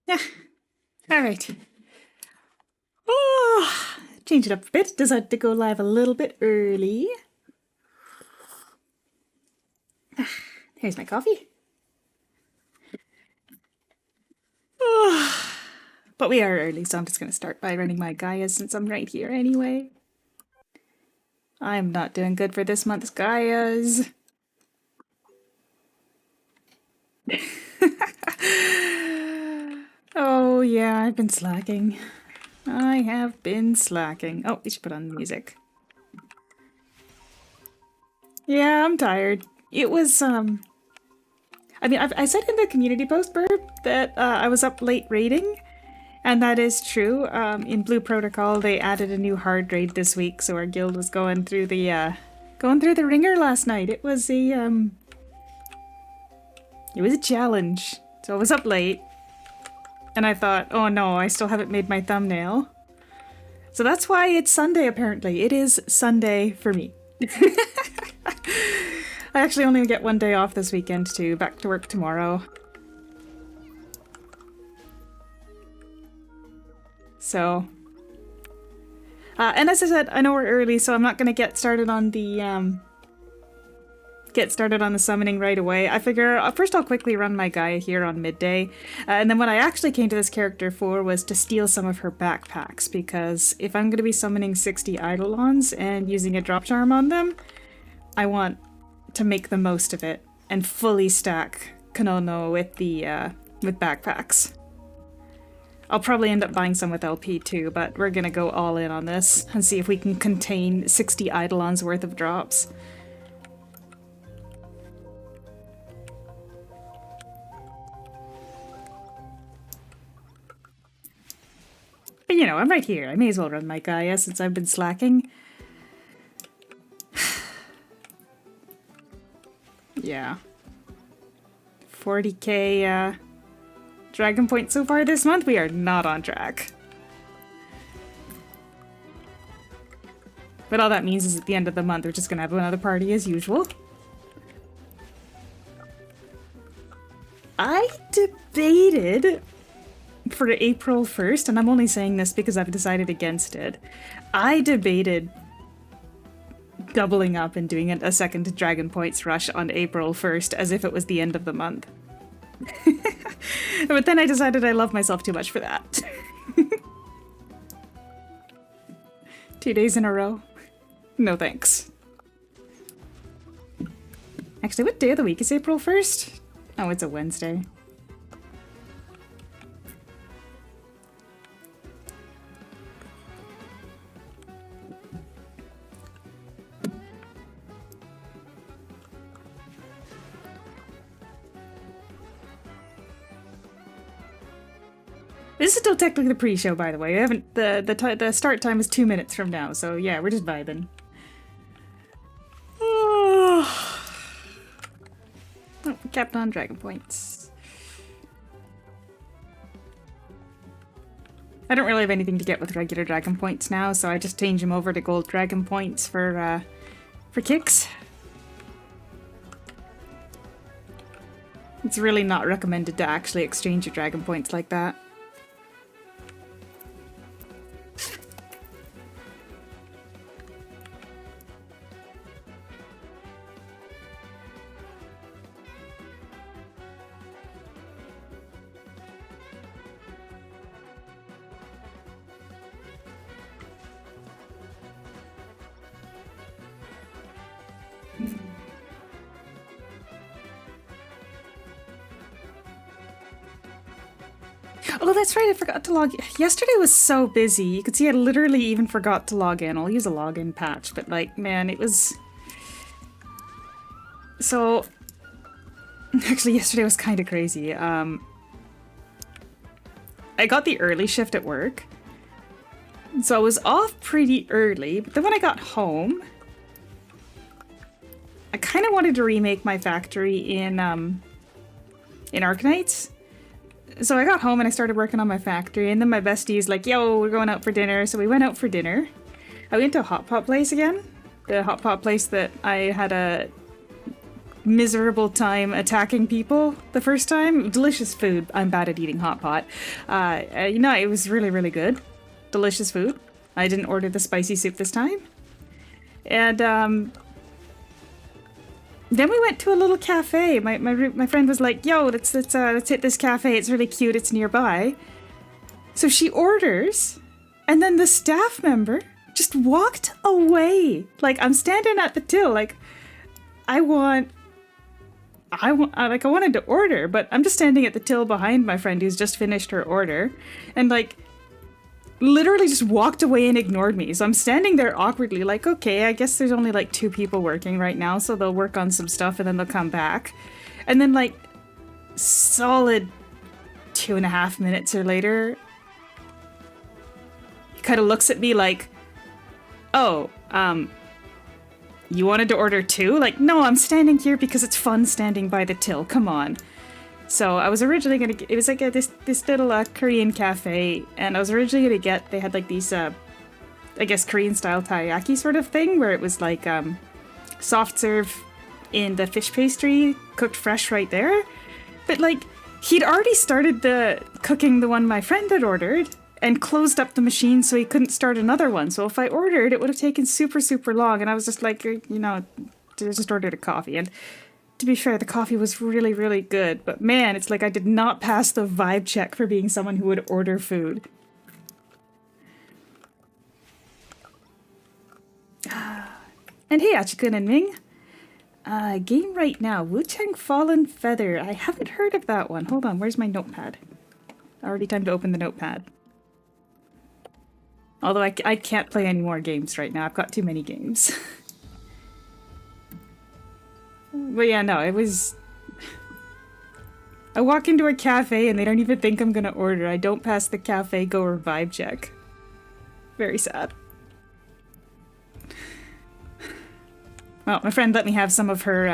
Yeah. All right. Oh, change it up a bit. Decided to go live a little bit early. Here's my coffee. Oh, but we are early, so I'm just going to start by running my Gaias since I'm right here anyway. I'm not doing good for this month's Gaias. Oh, yeah, I've been slacking. I have been slacking. Oh, we should put on the music. Yeah, I'm tired. It was, I mean, I said in the community post, Burb, that I was up late raiding, and that is true. In Blue Protocol, they added a new hard raid this week, so our guild was going through the ringer last night. It was a challenge. So I was up late, and I thought, oh no, I still haven't made my thumbnail. So that's why it's Sunday, apparently. It is Sunday for me. I actually only get one day off this weekend too. Back to work tomorrow. So, and as I said, I know we're early, so I'm not going to get started on the summoning right away. I figure first I'll quickly run my Gaia here on midday, and then what I actually came to this character for was to steal some of her backpacks, because if I'm going to be summoning 60 eidolons and using a drop charm on them, I want to make the most of it and fully stack Kanono with the with backpacks. I'll probably end up buying some with LP too, but we're gonna go all in on this and see if we can contain 60 eidolons worth of drops. But you know, I'm right here. I may as well run my Gaia since I've been slacking. Yeah. 40k Dragon Point so far this month. We are not on track. But all that means is at the end of the month we're just gonna have another party as usual. I debated for April 1st, and I'm only saying this because I've decided against it. I debated doubling up and doing a second Dragon Points rush on April 1st as if it was the end of the month. But then I decided I love myself too much for that. 2 days in a row? No thanks. Actually, what day of the week is April 1st? Oh, it's a Wednesday. This is still technically the pre-show, by the way. I haven't the start time is 2 minutes from now, so yeah, we're just vibing. Oh, we capped on Dragon Points. I don't really have anything to get with regular Dragon Points now, so I just change them over to gold Dragon Points for kicks. It's really not recommended to actually exchange your Dragon Points like that. Oh, that's right, I forgot to log in. Yesterday was so busy. You could see I literally even forgot to log in. I'll use a login patch, but like, man, it was... So... Actually, yesterday was kind of crazy. I got the early shift at work. So I was off pretty early, but then when I got home... I kind of wanted to remake my factory in Arknights. So I got home and I started working on my factory, and then my bestie's like, yo, we're going out for dinner. So we went out for dinner. I went to a hot pot place again. The hot pot place that I had miserable time attacking people the first time. Delicious food. I'm bad at eating hot pot. You know, it was really, really good. Delicious food. I didn't order the spicy soup this time. And then we went to a little cafe. My friend was like, "Yo, let's hit this cafe. It's really cute. It's nearby." So she orders, and then the staff member just walked away. Like, I'm standing at the till, like, I wanted to order, but I'm just standing at the till behind my friend who's just finished her order, and like, literally just walked away and ignored me. So I'm standing there awkwardly, like, okay, I guess there's only like 2 people working right now, so they'll work on some stuff and then they'll come back. And then like, solid 2.5 minutes or later, he kind of looks at me like, "Oh, you wanted to order 2? Like, no, I'm standing here because it's fun standing by the till. Come on." So I was originally gonna get, it was like this little Korean cafe, and I was originally gonna get, they had like these, I guess Korean style taiyaki sort of thing, where it was like soft serve in the fish pastry, cooked fresh right there. But like, he'd already started cooking the one my friend had ordered, and closed up the machine so he couldn't start another one. So if I ordered, it would have taken super, super long. And I was just like, you know, I just ordered a coffee. And to be fair, the coffee was really, really good. But man, it's like I did not pass the vibe check for being someone who would order food. And hey, Achikun and Ming. Game right now, Wu-Tang Fallen Feather. I haven't heard of that one. Hold on, where's my notepad? Already time to open the notepad. Although I can't play any more games right now. I've got too many games. But yeah, no, it was... I walk into a cafe and they don't even think I'm gonna order. I don't pass the cafe goer vibe check. Very sad. Well, my friend let me have some of her,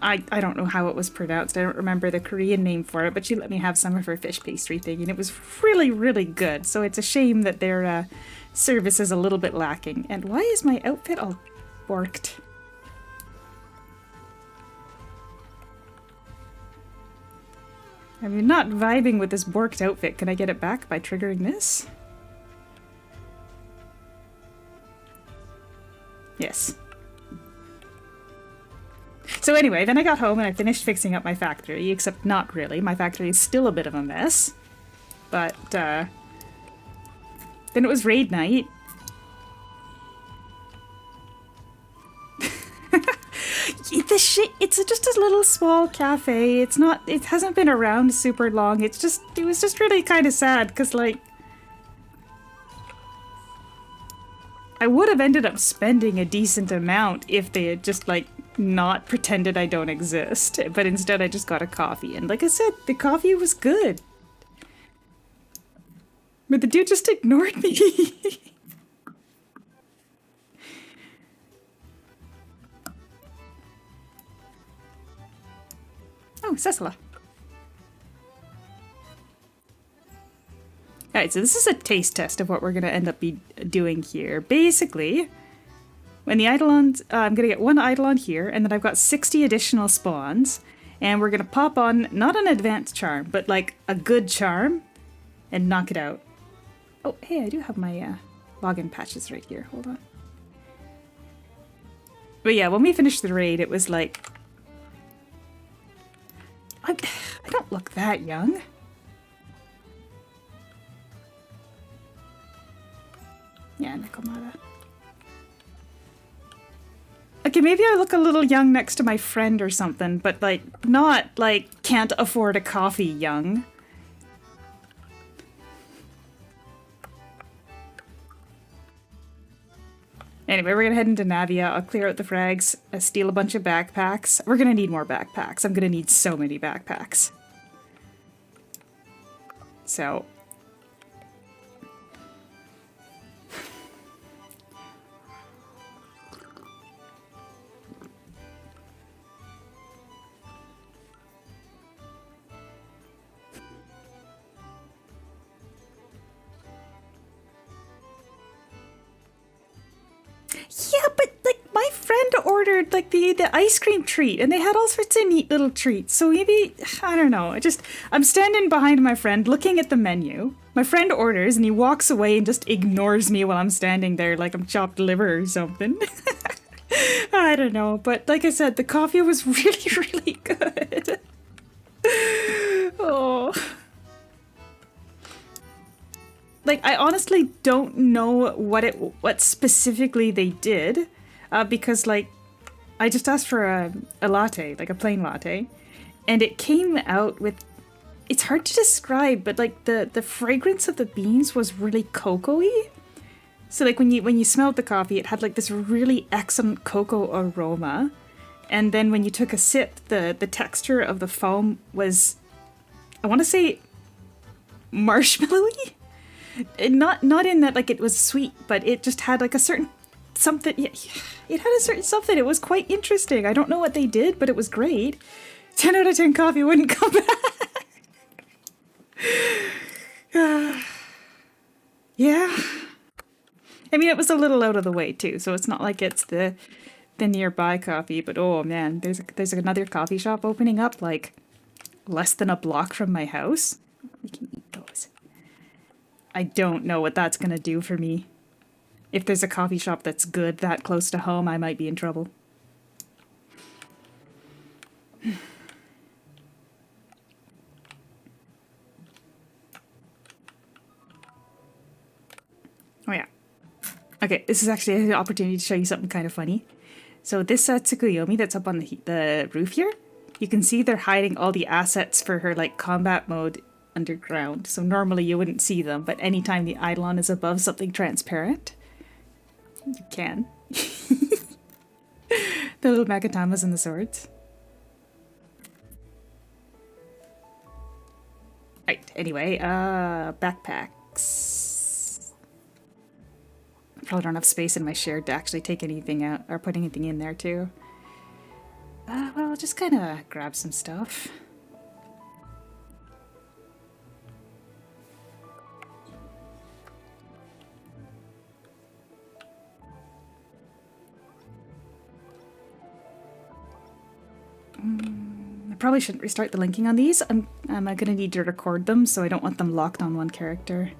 I don't know how it was pronounced. I don't remember the Korean name for it, but she let me have some of her fish pastry thing, and it was really, really good. So it's a shame that their service is a little bit lacking. And why is my outfit all borked? I'm not vibing with this borked outfit. Can I get it back by triggering this? Yes. So anyway, then I got home and I finished fixing up my factory, except not really. My factory is still a bit of a mess. But, then it was raid night. It's just a little small cafe. It hasn't been around super long. It was just really kind of sad, because, like, I would have ended up spending a decent amount if they had just, like, not pretended I don't exist. But instead I just got a coffee. And like I said, the coffee was good. But the dude just ignored me. Oh, Cecila. Alright, so this is a taste test of what we're going to end up doing here. Basically, when the eidolons, I'm going to get 1 eidolon here, and then I've got 60 additional spawns, and we're going to pop on, not an advanced charm, but like a good charm, and knock it out. Oh, hey, I do have my login patches right here. Hold on. But yeah, when we finished the raid, it was like... I don't look that young. Yeah, Nikomata. Okay, maybe I look a little young next to my friend or something, but like, not like can't afford a coffee young. Anyway, we're gonna head into Navia. I'll clear out the frags, steal a bunch of backpacks. We're gonna need more backpacks. I'm gonna need so many backpacks. So... Yeah, but, like, my friend friend ordered like the ice cream treat, and they had all sorts of neat little treats. So maybe, I don't know. I'm standing behind my friend looking at the menu. My friend orders and he walks away and just ignores me while I'm standing there like I'm chopped liver or something. I don't know, but like I said, the coffee was really, really good. Oh. Like, I honestly don't know what specifically they did, because, like, I just asked for a latte, like a plain latte, and it came out with, it's hard to describe, but, like, the fragrance of the beans was really cocoa-y. So, like, when you smelled the coffee, it had, like, this really excellent cocoa aroma, and then when you took a sip, the texture of the foam was, I want to say, marshmallowy? Not in that like it was sweet, but it just had like a certain something. It had a certain something. It was quite interesting. I don't know what they did, but it was great. 10 out of 10 coffee wouldn't come back. Yeah. I mean, it was a little out of the way too, so it's not like it's the nearby coffee. But oh man, there's another coffee shop opening up like less than a block from my house. We can eat those. I don't know what that's gonna do for me. If there's a coffee shop that's good that close to home, I might be in trouble. Oh yeah. Okay, this is actually an opportunity to show you something kind of funny. So this Tsukuyomi that's up on the roof here, you can see they're hiding all the assets for her like combat mode underground. So normally you wouldn't see them, but anytime the eidolon is above something transparent, you can. The little Makatamas and the swords. Right, anyway, backpacks. Probably don't have space in my shared to actually take anything out or put anything in there too. Well, I'll just kind of grab some stuff. I probably shouldn't restart the linking on these. I'm gonna need to record them, so I don't want them locked on one character.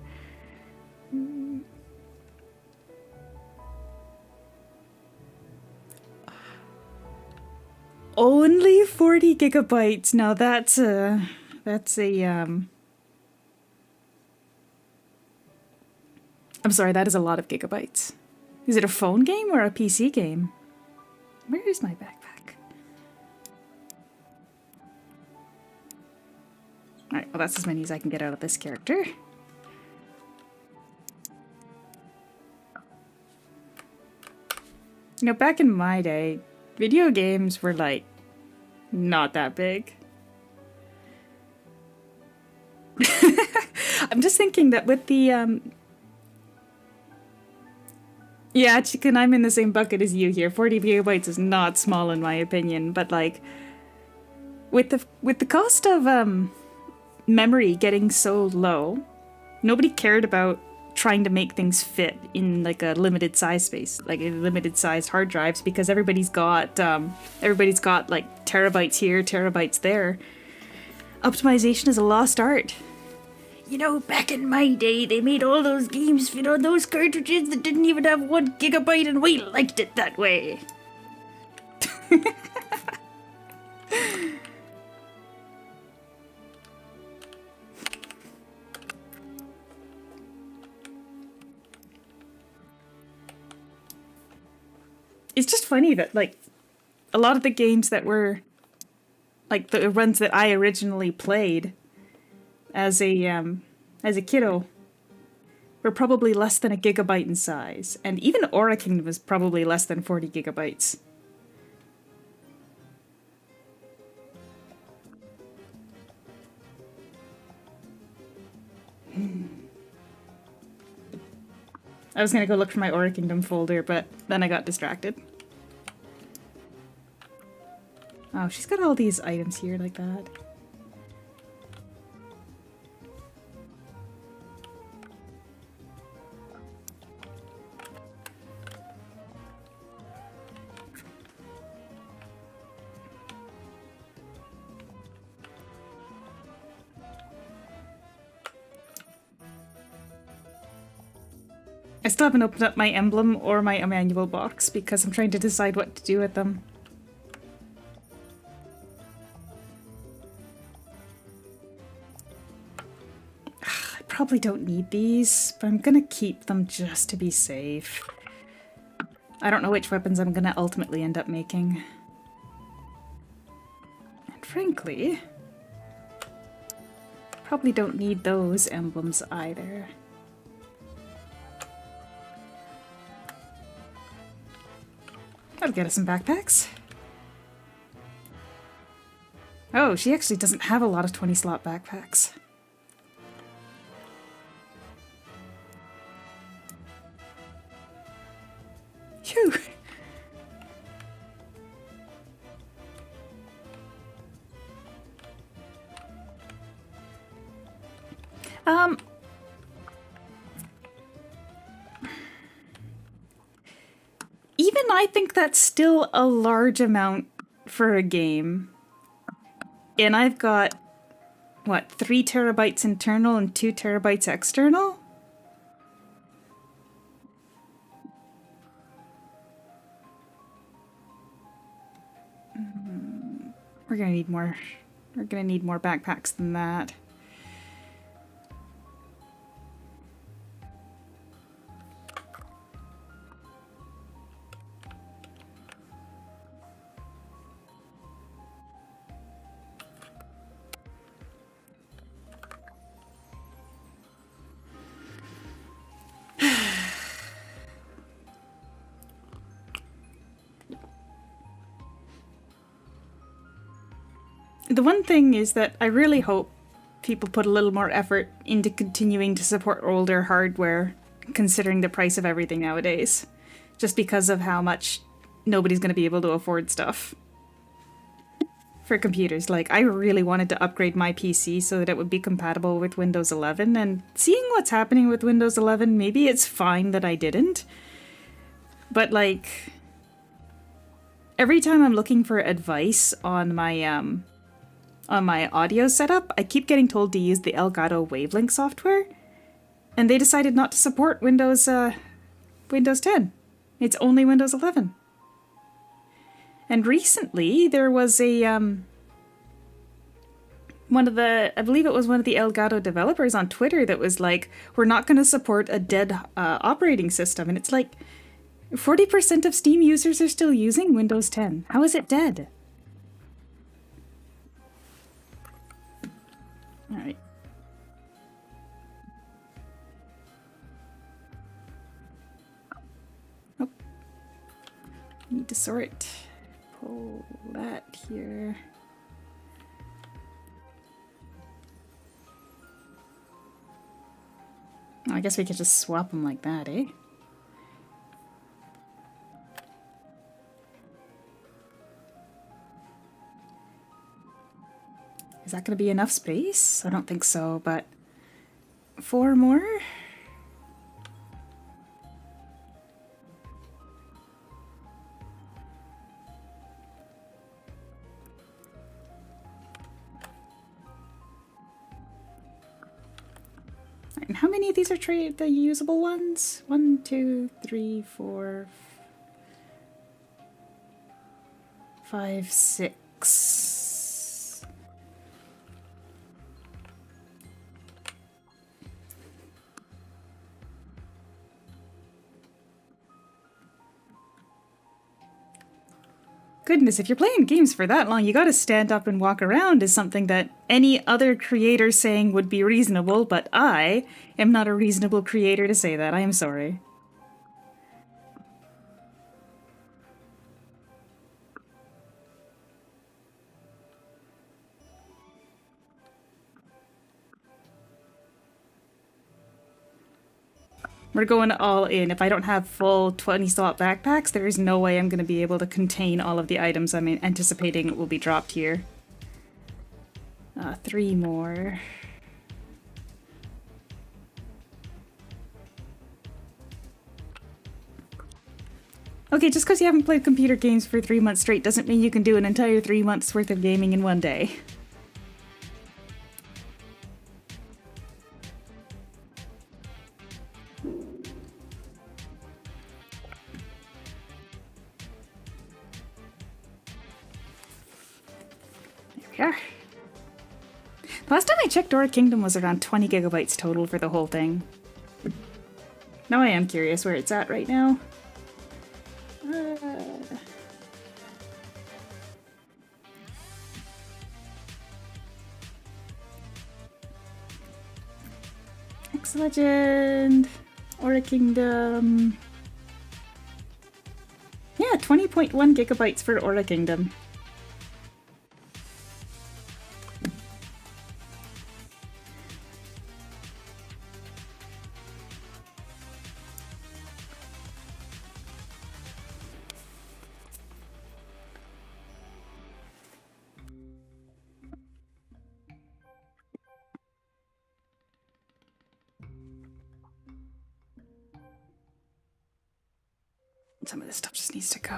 Only 40 gigabytes. Now that's a I'm sorry, that is a lot of gigabytes. Is it a phone game or a PC game? Where is my backpack? Alright, well that's as many as I can get out of this character. You know, back in my day, video games were like, not that big. I'm just thinking that with the, yeah, Chicken, I'm in the same bucket as you here. 40 gigabytes is not small in my opinion, but like, with the cost of, memory getting so low, nobody cared about trying to make things fit in like a limited size space, like a limited size hard drives, because everybody's got like terabytes here, terabytes there. Optimization is a lost art. You know, back in my day, they made all those games fit on those cartridges that didn't even have 1 gigabyte, and we liked it that way. It's just funny that, like, a lot of the games that were, like, the ones that I originally played as a kiddo were probably less than a gigabyte in size. And even Aura Kingdom was probably less than 40 gigabytes. I was gonna go look for my Aura Kingdom folder, but then I got distracted. Oh, she's got all these items here like that. I still haven't opened up my emblem or my manual box because I'm trying to decide what to do with them. I probably don't need these, but I'm gonna keep them just to be safe. I don't know which weapons I'm gonna ultimately end up making. And frankly, probably don't need those emblems either. That'll get us some backpacks. Oh, she actually doesn't have a lot of 20-slot backpacks. Phew! Even I think that's still a large amount for a game. And I've got, what, 3 terabytes internal and 2 terabytes external? We're gonna need more. We're gonna need more backpacks than that. The one thing is that I really hope people put a little more effort into continuing to support older hardware, considering the price of everything nowadays. Just because of how much nobody's going to be able to afford stuff. For computers, like, I really wanted to upgrade my PC so that it would be compatible with Windows 11, and seeing what's happening with Windows 11, maybe it's fine that I didn't. But, like, every time I'm looking for advice on my audio setup, I keep getting told to use the Elgato Wavelink software, and they decided not to support Windows 10. It's only Windows 11. And recently, there was a, I believe it was one of the Elgato developers on Twitter that was like, we're not going to support a dead operating system. And it's like, 40% of Steam users are still using Windows 10. How is it dead? All right. Oh. Need to sort. Pull that here. I guess we could just swap them like that, eh? Is that going to be enough space? I don't think so, but 4 more? And how many of these are the usable ones? 1, 2, 3, 4, 5, 6. Goodness, if you're playing games for that long, you gotta stand up and walk around is something that any other creator saying would be reasonable, but I am not a reasonable creator to say that. I am sorry. We're going all in. If I don't have full 20-slot backpacks, there is no way I'm going to be able to contain all of the items I'm anticipating will be dropped here. 3 more. Okay, just because you haven't played computer games for 3 months straight doesn't mean you can do an entire 3 months worth of gaming in one day. we are. Last time I checked, Aura Kingdom was around 20 gigabytes total for the whole thing. Now I am curious where it's at right now. X-Legend, Aura Kingdom. Yeah, 20.1 gigabytes for Aura Kingdom. Some of this stuff just needs to go.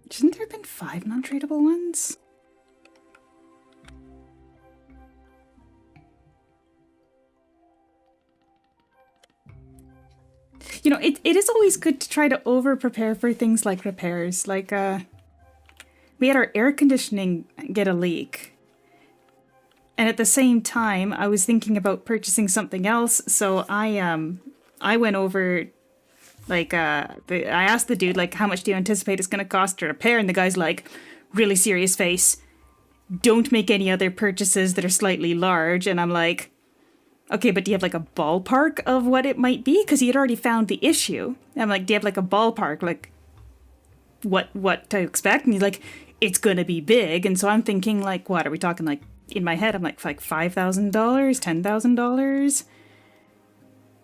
Shouldn't there have been 5 non-tradable ones? You know, it is always good to try to over-prepare for things like repairs. Like, we had our air conditioning get a leak. And at the same time, I was thinking about purchasing something else, so I went over, like, I asked the dude, like, how much do you anticipate it's gonna cost to repair? And the guy's like, really serious face, don't make any other purchases that are slightly large. And I'm like, okay, but do you have like a ballpark of what it might be? Because he had already found the issue. I'm like, do you have like a ballpark, like what to expect? And he's like, it's gonna be big. And so I'm thinking, like, what are we talking? Like, in my head, I'm like $5,000, $10,000,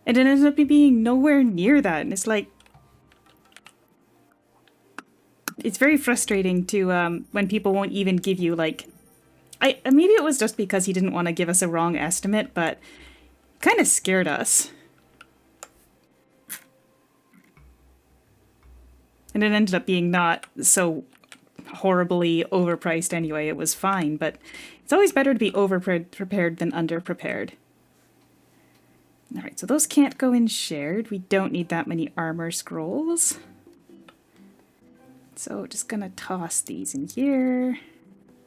and it ended up being nowhere near that. And it's like, it's very frustrating to when people won't even give you like, maybe it was just because he didn't want to give us a wrong estimate, but kind of scared us. And it ended up being not so horribly overpriced anyway. It was fine, but it's always better to be over-prepared than under-prepared. Alright, so those can't go in shared. We don't need that many armor scrolls. So just gonna toss these in here.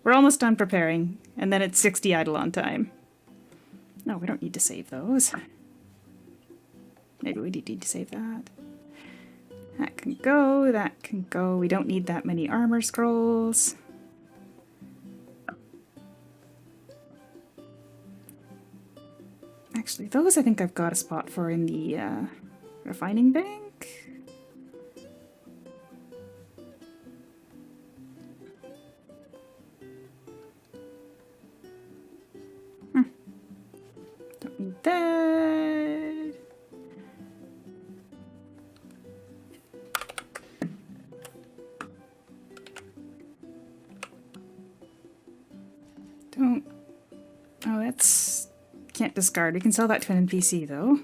We're almost done preparing, and then it's 60 eidolon time. No, we don't need to save those. Maybe we do need to save that. That can go, that can go. We don't need that many armor scrolls. Actually, those I think I've got a spot for in the refining bank. Don't need that. Don't. Oh, that's. Can't discard. We can sell that to an NPC though.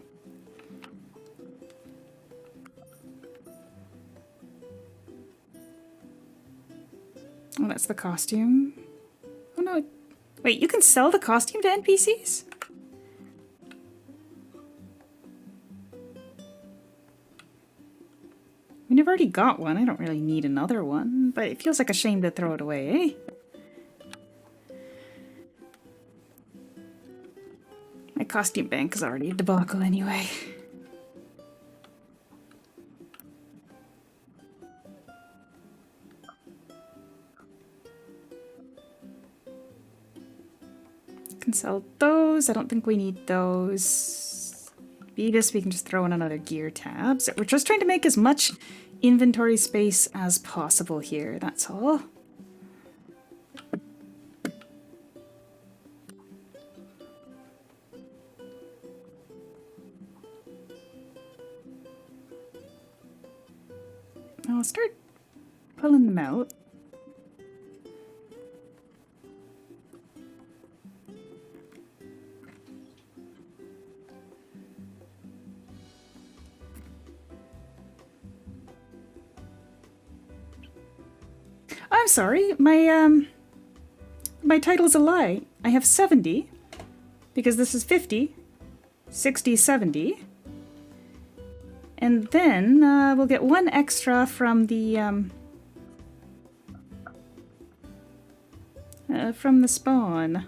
Oh, that's the costume. Oh no. Wait, you can sell the costume to NPCs? I mean, I've already got one. I don't really need another one, but it feels like a shame to throw it away, eh? My costume bank is already a debacle anyway. Can sell those. I don't think we need those. Beavis, we can just throw in another gear tab. So we're just trying to make as much inventory space as possible here, that's all. I'll start pulling them out. I'm sorry, my title's a lie. I have 70, because this is 50, 60, 70. And then we'll get one extra from the spawn.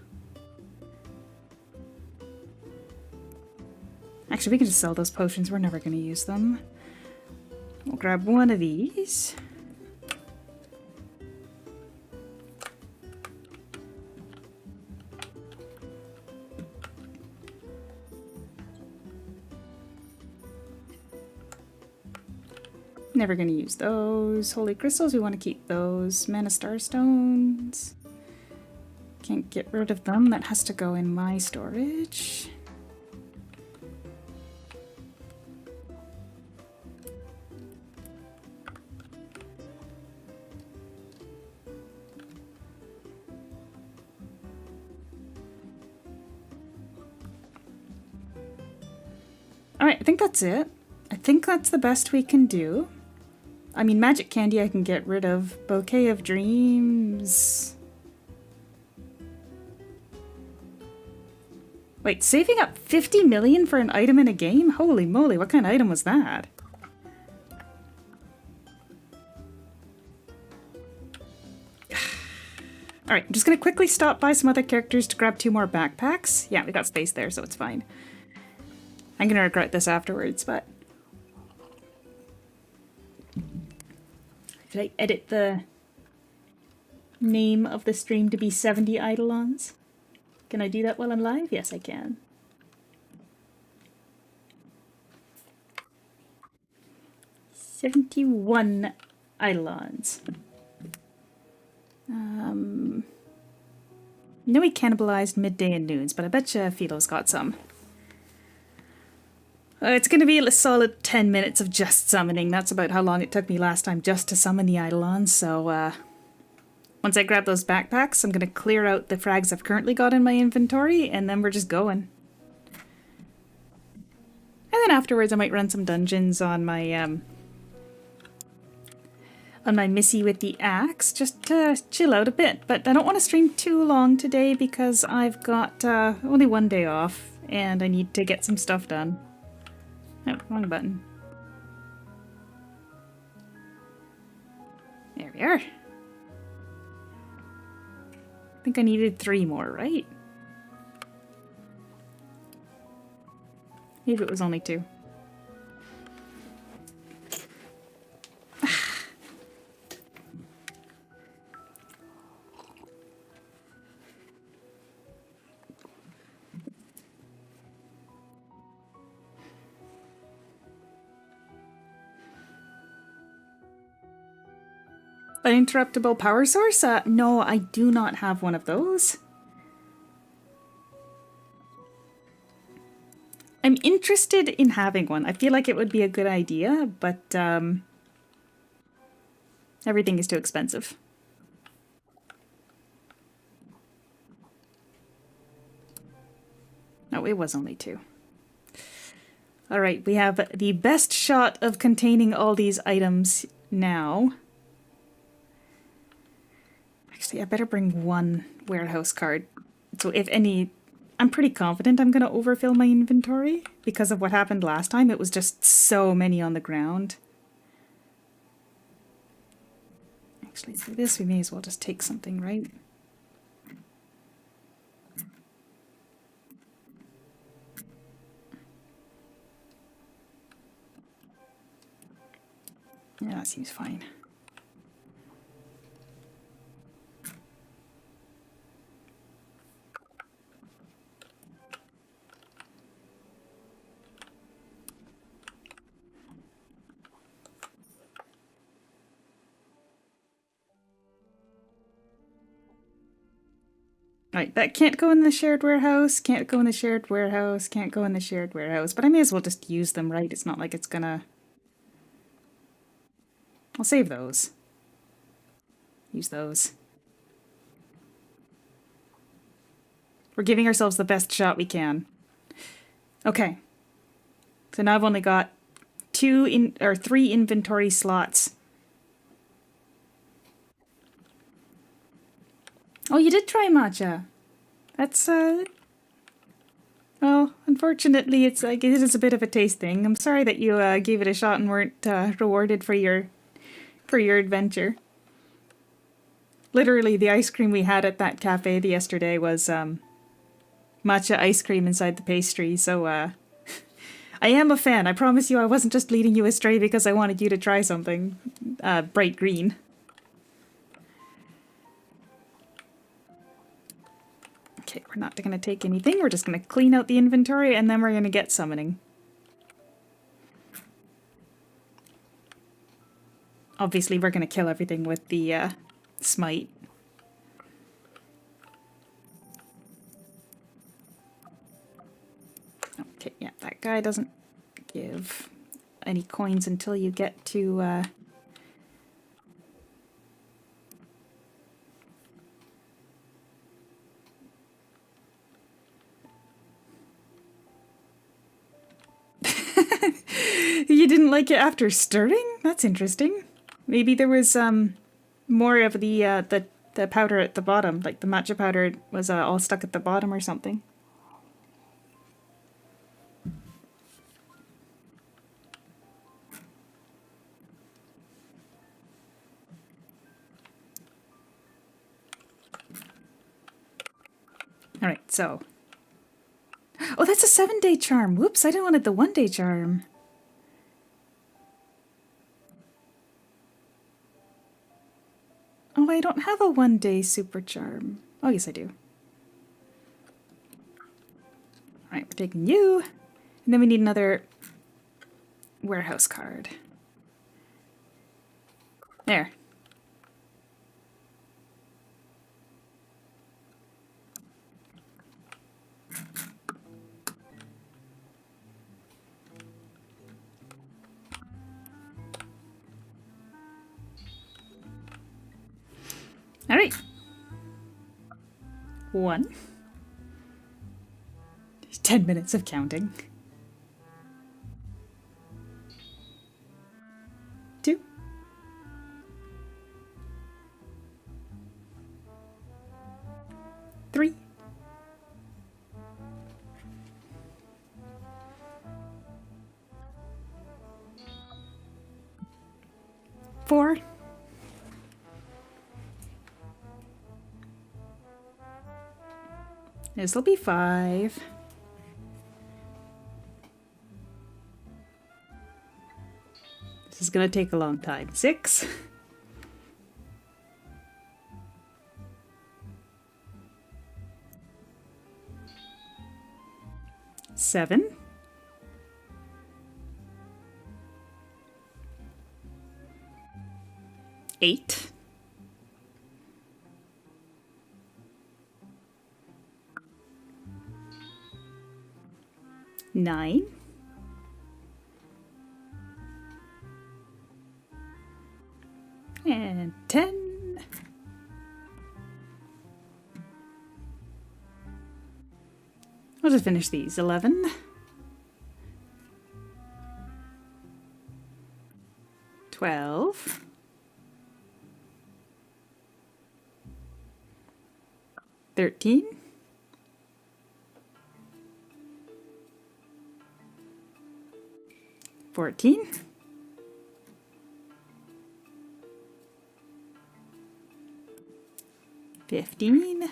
Actually, we can just sell those potions. We're never going to use them. We'll grab one of these. Never going to use those. Holy crystals, we want to keep those. Mana star stones. Can't get rid of them. That has to go in my storage. Alright, I think that's it. I think that's the best we can do. I mean, magic candy I can get rid of. Bouquet of dreams. Wait, saving up 50 million for an item in a game? Holy moly, what kind of item was that? Alright, I'm just gonna quickly stop by some other characters to grab 2 more backpacks. Yeah, we got space there, so it's fine. I'm gonna regret this afterwards, but... Did I edit the name of the stream to be 70 eidolons? Can I do that while I'm live? Yes, I can. $71 eidolons. I know we cannibalized midday and noons, but I bet you Philo's got some. It's going to be a solid 10 minutes of just summoning. That's about how long it took me last time just to summon the eidolons. So once I grab those backpacks, I'm going to clear out the frags I've currently got in my inventory, and then we're just going. And then afterwards I might run some dungeons on my Missy with the axe, just to chill out a bit. But I don't want to stream too long today because I've got only one day off, and I need to get some stuff done. Oh, wrong button. There we are. I think I needed 3 more, right? Maybe it was only 2. Uninterruptible power source? No, I do not have one of those. I'm interested in having one. I feel like it would be a good idea, but everything is too expensive. No, it was only 2. Alright, we have the best shot of containing all these items now. Actually, I better bring 1 warehouse card. So if any... I'm pretty confident I'm going to overfill my inventory because of what happened last time. It was just so many on the ground. Actually, for this we may as well just take something, right? Yeah, that seems fine. Right, that can't go in the shared warehouse, can't go in the shared warehouse, can't go in the shared warehouse, but I may as well just use them, right? It's not like it's gonna... I'll save those. Use those. We're giving ourselves the best shot we can. Okay. So now I've only got 3 inventory slots. Oh, you did try matcha. That's, well, unfortunately, it's like, it is a bit of a taste thing. I'm sorry that you, gave it a shot and weren't, rewarded for your adventure. Literally, the ice cream we had at that cafe yesterday was, matcha ice cream inside the pastry, so, I am a fan. I promise you I wasn't just leading you astray because I wanted you to try something, bright green. Okay, we're not going to take anything. We're just going to clean out the inventory and then we're going to get summoning. Obviously, we're going to kill everything with the smite. Okay, yeah, that guy doesn't give any coins until you get to... You didn't like it after stirring? That's interesting. Maybe there was more of the powder at the bottom, like the matcha powder was all stuck at the bottom or something. All right, so. Oh, that's a 7-day charm. Whoops, I didn't want the 1-day charm. Oh, I don't have a 1-day super charm. Oh, yes, I do. All right, we're taking you. And then we need another warehouse card. There. All right. 1. 10 minutes of counting. 2. 3. 4. 'This'll be 5. This is gonna take a long time. 6. 7. 8. 9. 10. I'll just finish these. 11. 12. 13. 14. 15.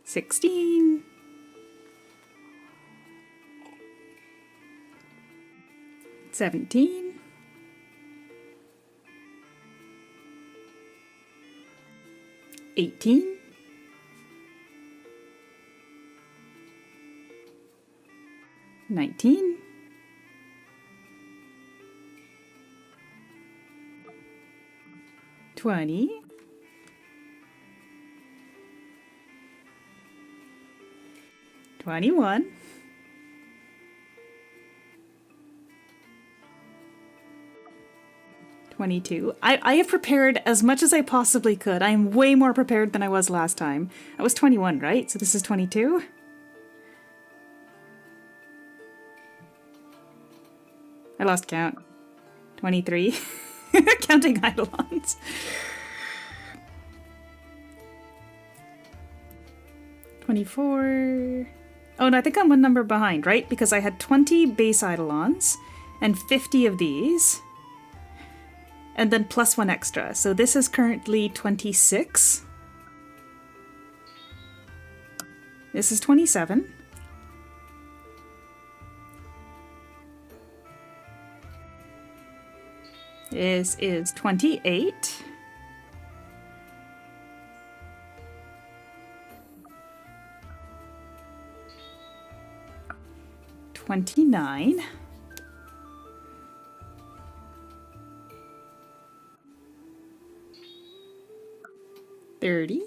16. 17. 18. 19. 20. 21. 22. I have prepared as much as I possibly could. I am way more prepared than I was last time. I was 21, right? So this is 22? I lost count. 23. Counting eidolons. 24. Oh, no, I think I'm one number behind, right? Because I had 20 base eidolons and 50 of these. And then plus one extra. So this is currently 26. This is 27. This is 28. $29. 30.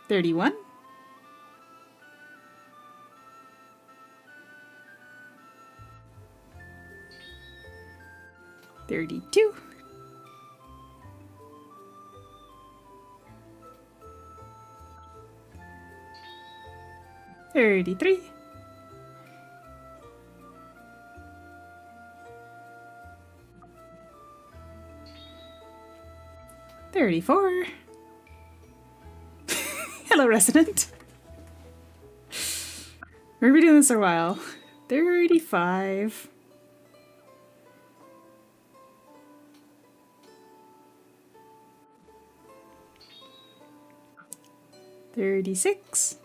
31. 32. 33. 34. Hello, resident. We're gonna be doing this a while. 35. 36.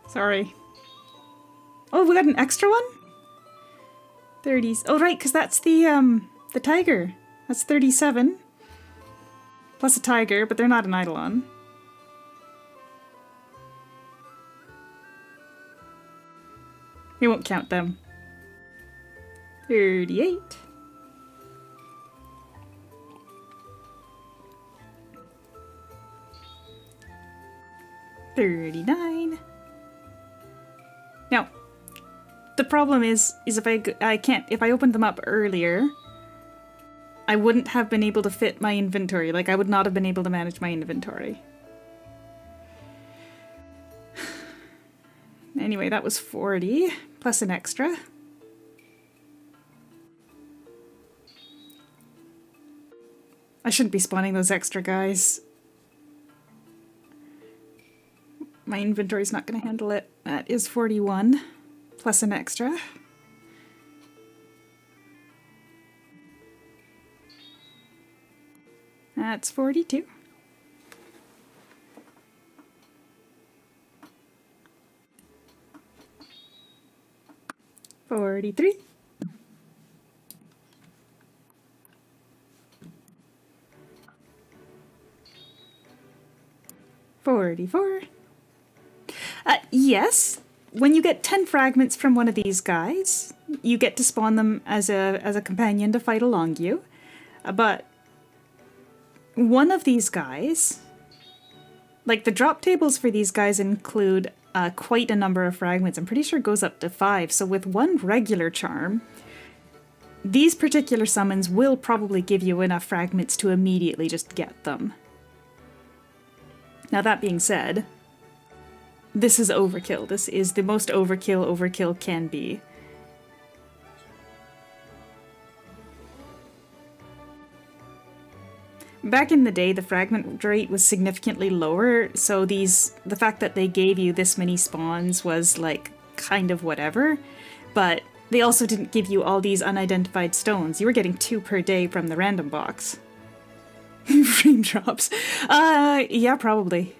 'Sorry. Oh, we got an extra one? 30s. Oh, right, because that's the tiger. That's 37. Plus a tiger, but they're not an eidolon. We won't count them. 38. 39. Now, the problem is if if I opened them up earlier, I wouldn't have been able to fit my inventory. Like, I would not have been able to manage my inventory. Anyway, that was 40, plus an extra. I shouldn't be spawning those extra guys. My inventory's not going to handle it. That is 41, plus an extra. That's 42. 43. 44. Yes, when you get 10 fragments from one of these guys, you get to spawn them as a companion to fight along you. But one of these guys, like the drop tables for these guys include quite a number of fragments. I'm pretty sure it goes up to 5. So with one regular charm, these particular summons will probably give you enough fragments to immediately just get them. Now that being said, this is overkill. This is the most overkill can be. Back in the day, the fragment rate was significantly lower, so the fact that they gave you this many spawns was like kind of whatever, but they also didn't give you all these unidentified stones. You were getting 2 per day from the random box. Frame drops. Yeah, probably.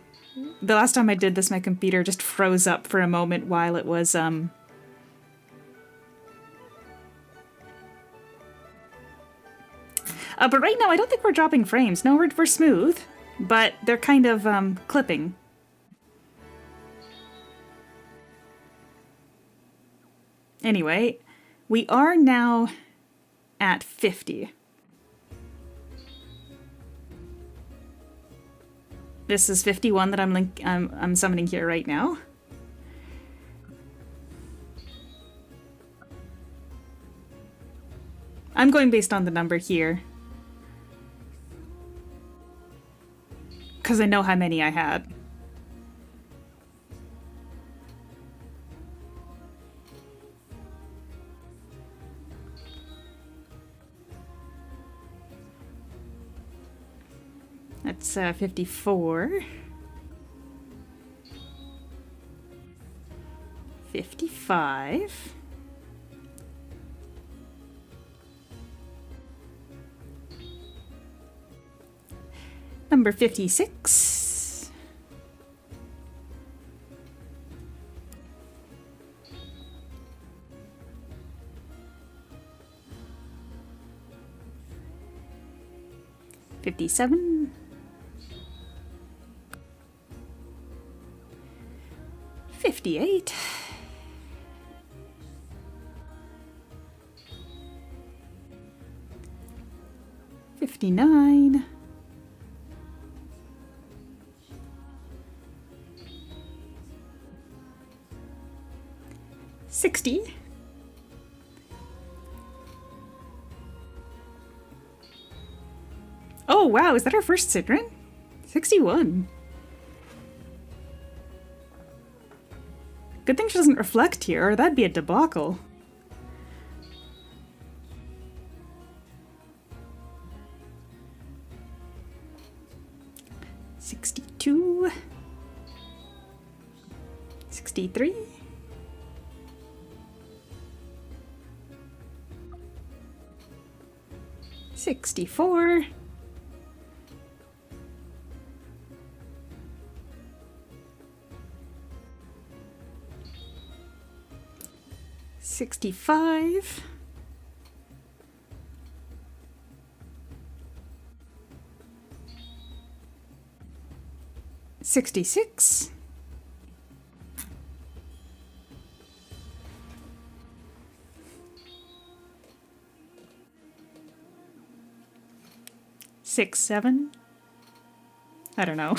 The last time I did this, my computer just froze up for a moment while it was, but right now, I don't think we're dropping frames. No, we're smooth, but they're kind of, clipping. Anyway, we are now at 50. This is 51 that I'm summoning here right now. I'm going based on the number here. because I know how many I had. That's 54. 55. Number 56. $57. 58. 59. 60. 'Oh wow, is that our first Sidran? 61. Good thing she doesn't reflect here, or that'd be a debacle. $62. 63. 64. 65. 66. 67. I don't know.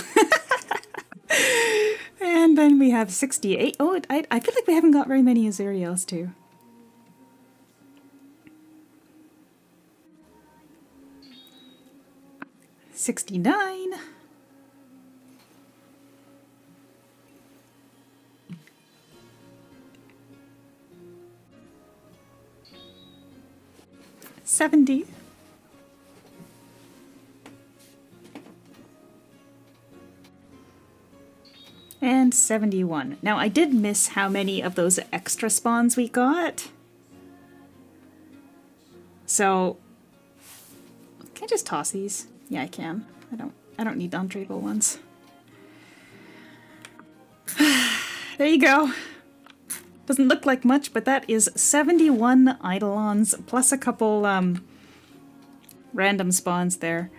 And then we have 68. Oh, I feel like we haven't got very many Azuriels too. $69. 70. 71. Now, I did miss how many of those extra spawns we got. So, can I just toss these? Yeah, I can. I don't need untradeable ones. There you go. Doesn't look like much, but that is 71 eidolons plus a couple random spawns there.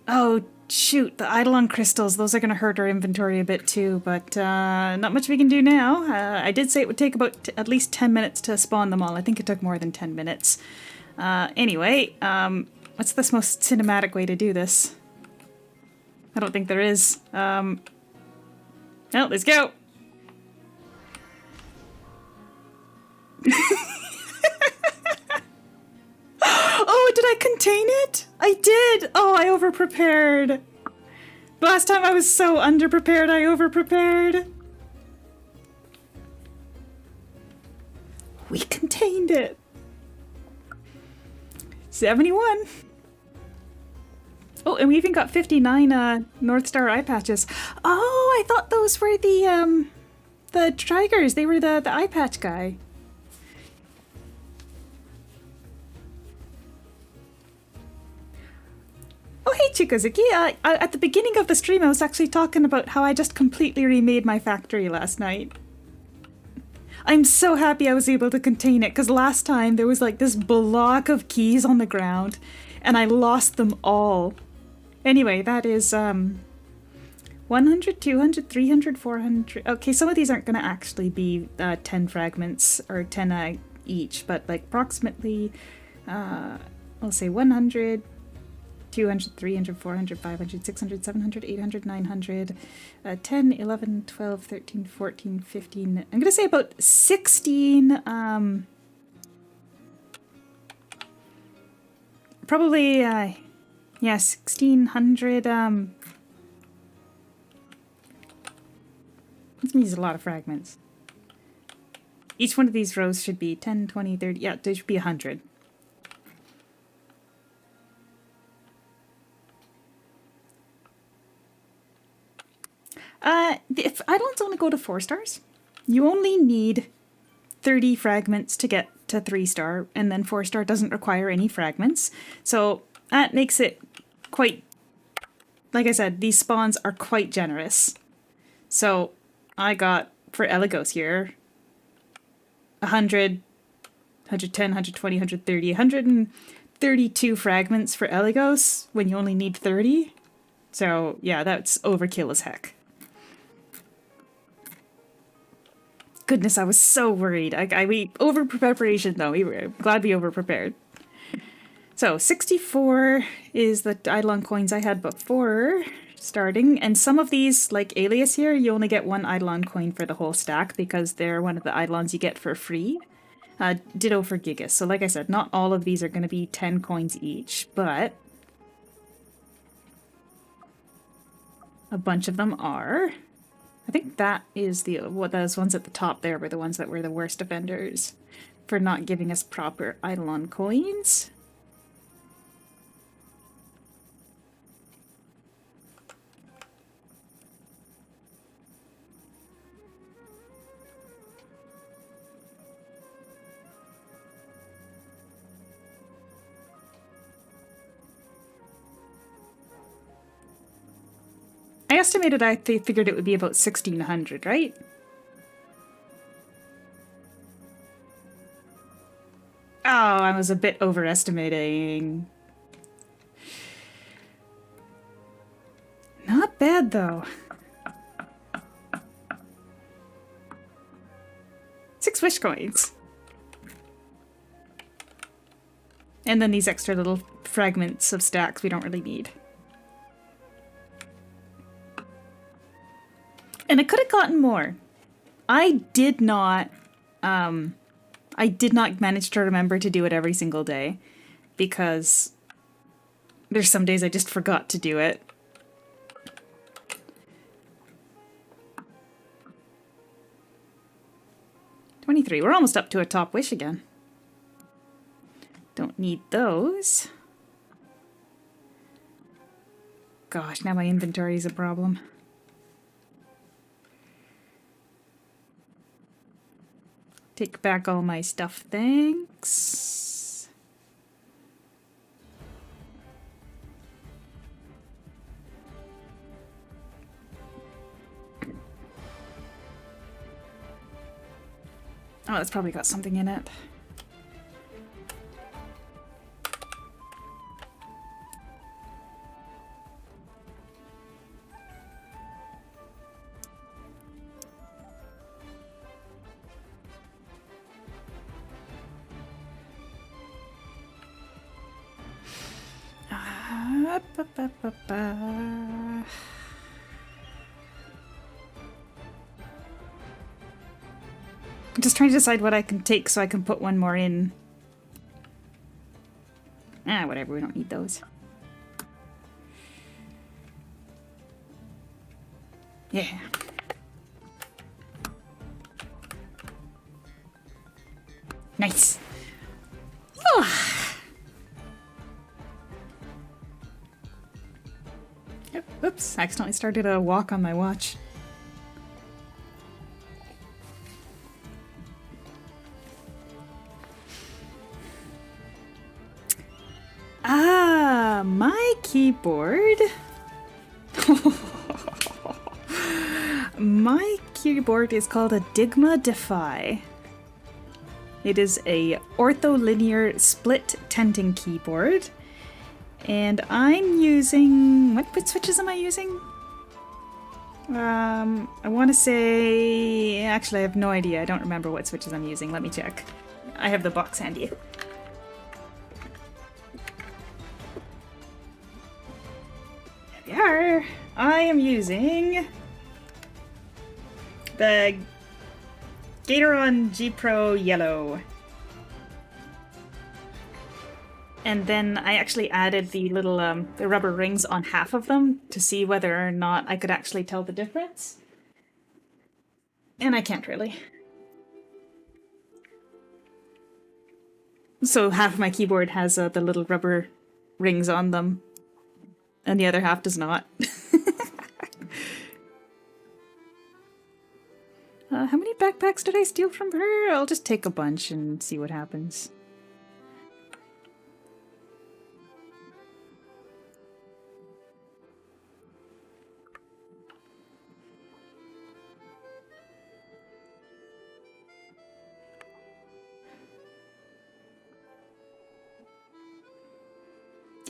Oh, shoot, the eidolon crystals, those are going to hurt our inventory a bit too, but not much we can do now. I did say it would take about at least 10 minutes to spawn them all. I think it took more than 10 minutes. Anyway, what's the most cinematic way to do this? I don't think there is. Well, let's go! Oh, did I contain it? I did! Oh, I overprepared. Last time I was so underprepared, I overprepared. We contained it. 71. Oh, and we even got 59 North Star eye patches. Oh, I thought those were the Trigers. They were the eye patch guy. Oh, hey, Chikazuki. At the beginning of the stream, I was actually talking about how I just completely remade my factory last night. I'm so happy I was able to contain it, because last time there was like this block of keys on the ground, and I lost them all. Anyway, that is 100, 200, 300, 400. Okay, some of these aren't going to actually be 10 fragments, or 10 each, but like approximately, I'll say 100, 200, 300, 400, 500, 600, 700, 800, 900, 10, 11, 12, 13, 14, 15. I'm going to say about 16, probably, yeah, 1600 This means a lot of fragments. Each one of these rows should be 10, 20, 30. Yeah, there should be 100. If eidolons only go to 4 stars, you only need 30 fragments to get to 3-star, and then 4-star doesn't require any fragments. So that makes it quite, like I said, these spawns are quite generous. So I got, for Eligos here, 100, 110, 120, 130, 132 fragments for Eligos when you only need 30. So yeah, that's overkill as heck. Goodness, I was so worried. We over-preparation though. We were glad we over-prepared. So 64 is the eidolon coins I had before starting. And some of these, like Alias here, you only get 1 eidolon coin for the whole stack because they're one of the eidolons you get for free. Ditto for Gigas. So like I said, not all of these are going to be 10 coins each, but a bunch of them are. I think that is those ones at the top there were the ones that were the worst offenders for not giving us proper eidolon coins. I estimated figured it would be about 1,600, right? Oh, I was a bit overestimating. Not bad, though. 6 wish coins. And then these extra little fragments of stacks we don't really need. And I could have gotten more. I did not manage to remember to do it every single day because there's some days I just forgot to do it. $23. We're almost up to a top wish again. Don't need those. Gosh, now my inventory is a problem. Take back all my stuff, thanks. Oh, that's probably got something in it. I'm just trying to decide what I can take so I can put one more in. Whatever, we don't need those. Yeah. Nice. Oops, I accidentally started a walk on my watch. My keyboard. My keyboard is called a Digma Defy. It is a ortholinear split tenting keyboard. And I'm using... What switches am I using? I want to say... Actually, I have no idea. I don't remember what switches I'm using. Let me check. I have the box handy. There we are. I am using the Gatoron G Pro Yellow. And then I actually added the little the rubber rings on half of them to see whether or not I could actually tell the difference. And I can't really. So half of my keyboard has the little rubber rings on them, and the other half does not. How many backpacks did I steal from her? I'll just take a bunch and see what happens.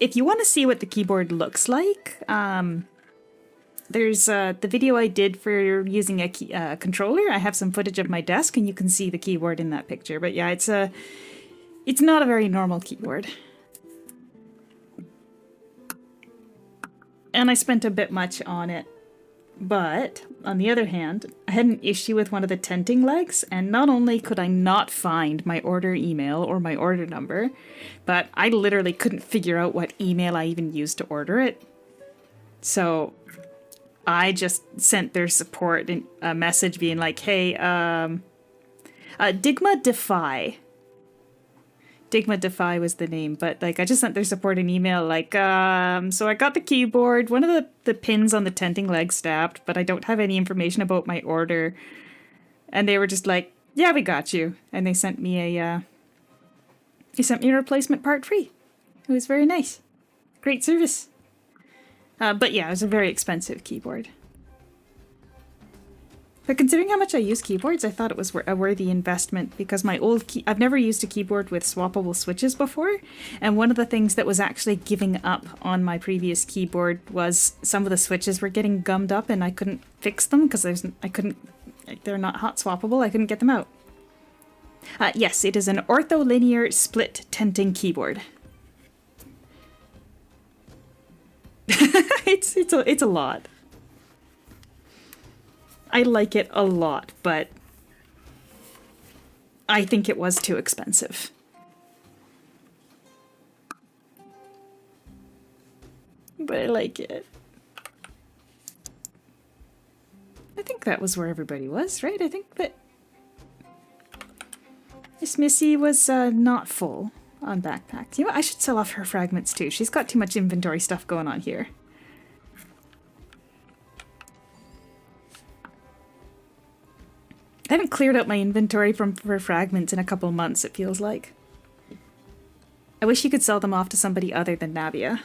If you want to see what the keyboard looks like, there's the video I did for using a controller. I have some footage of my desk, and you can see the keyboard in that picture. But yeah, it's not a very normal keyboard. And I spent a bit much on it. But, on the other hand, I had an issue with one of the tenting legs, and not only could I not find my order email or my order number, but I literally couldn't figure out what email I even used to order it. So, I just sent their support a message being like, hey, Digma Defy. Digma Defy was the name, but like I just sent their support an email like, so I got the keyboard, one of the pins on the tenting leg snapped, but I don't have any information about my order. And they were just like, yeah, we got you. And they sent me a replacement part free. It was very nice. Great service. But yeah, it was a very expensive keyboard. But considering how much I use keyboards, I thought it was a worthy investment because my I've never used a keyboard with swappable switches before, and one of the things that was actually giving up on my previous keyboard was some of the switches were getting gummed up and I couldn't fix them because they're not hot swappable. I couldn't get them out. Yes, it is an ortholinear split tenting keyboard. It's a lot. I like it a lot, but I think it was too expensive. But I like it. I think that was where everybody was, right? I think that Miss Missy was not full on backpacks. You know what? I should sell off her fragments too. She's got too much inventory stuff going on here. I haven't cleared out my inventory for fragments in a couple months, it feels like. I wish you could sell them off to somebody other than Nabia.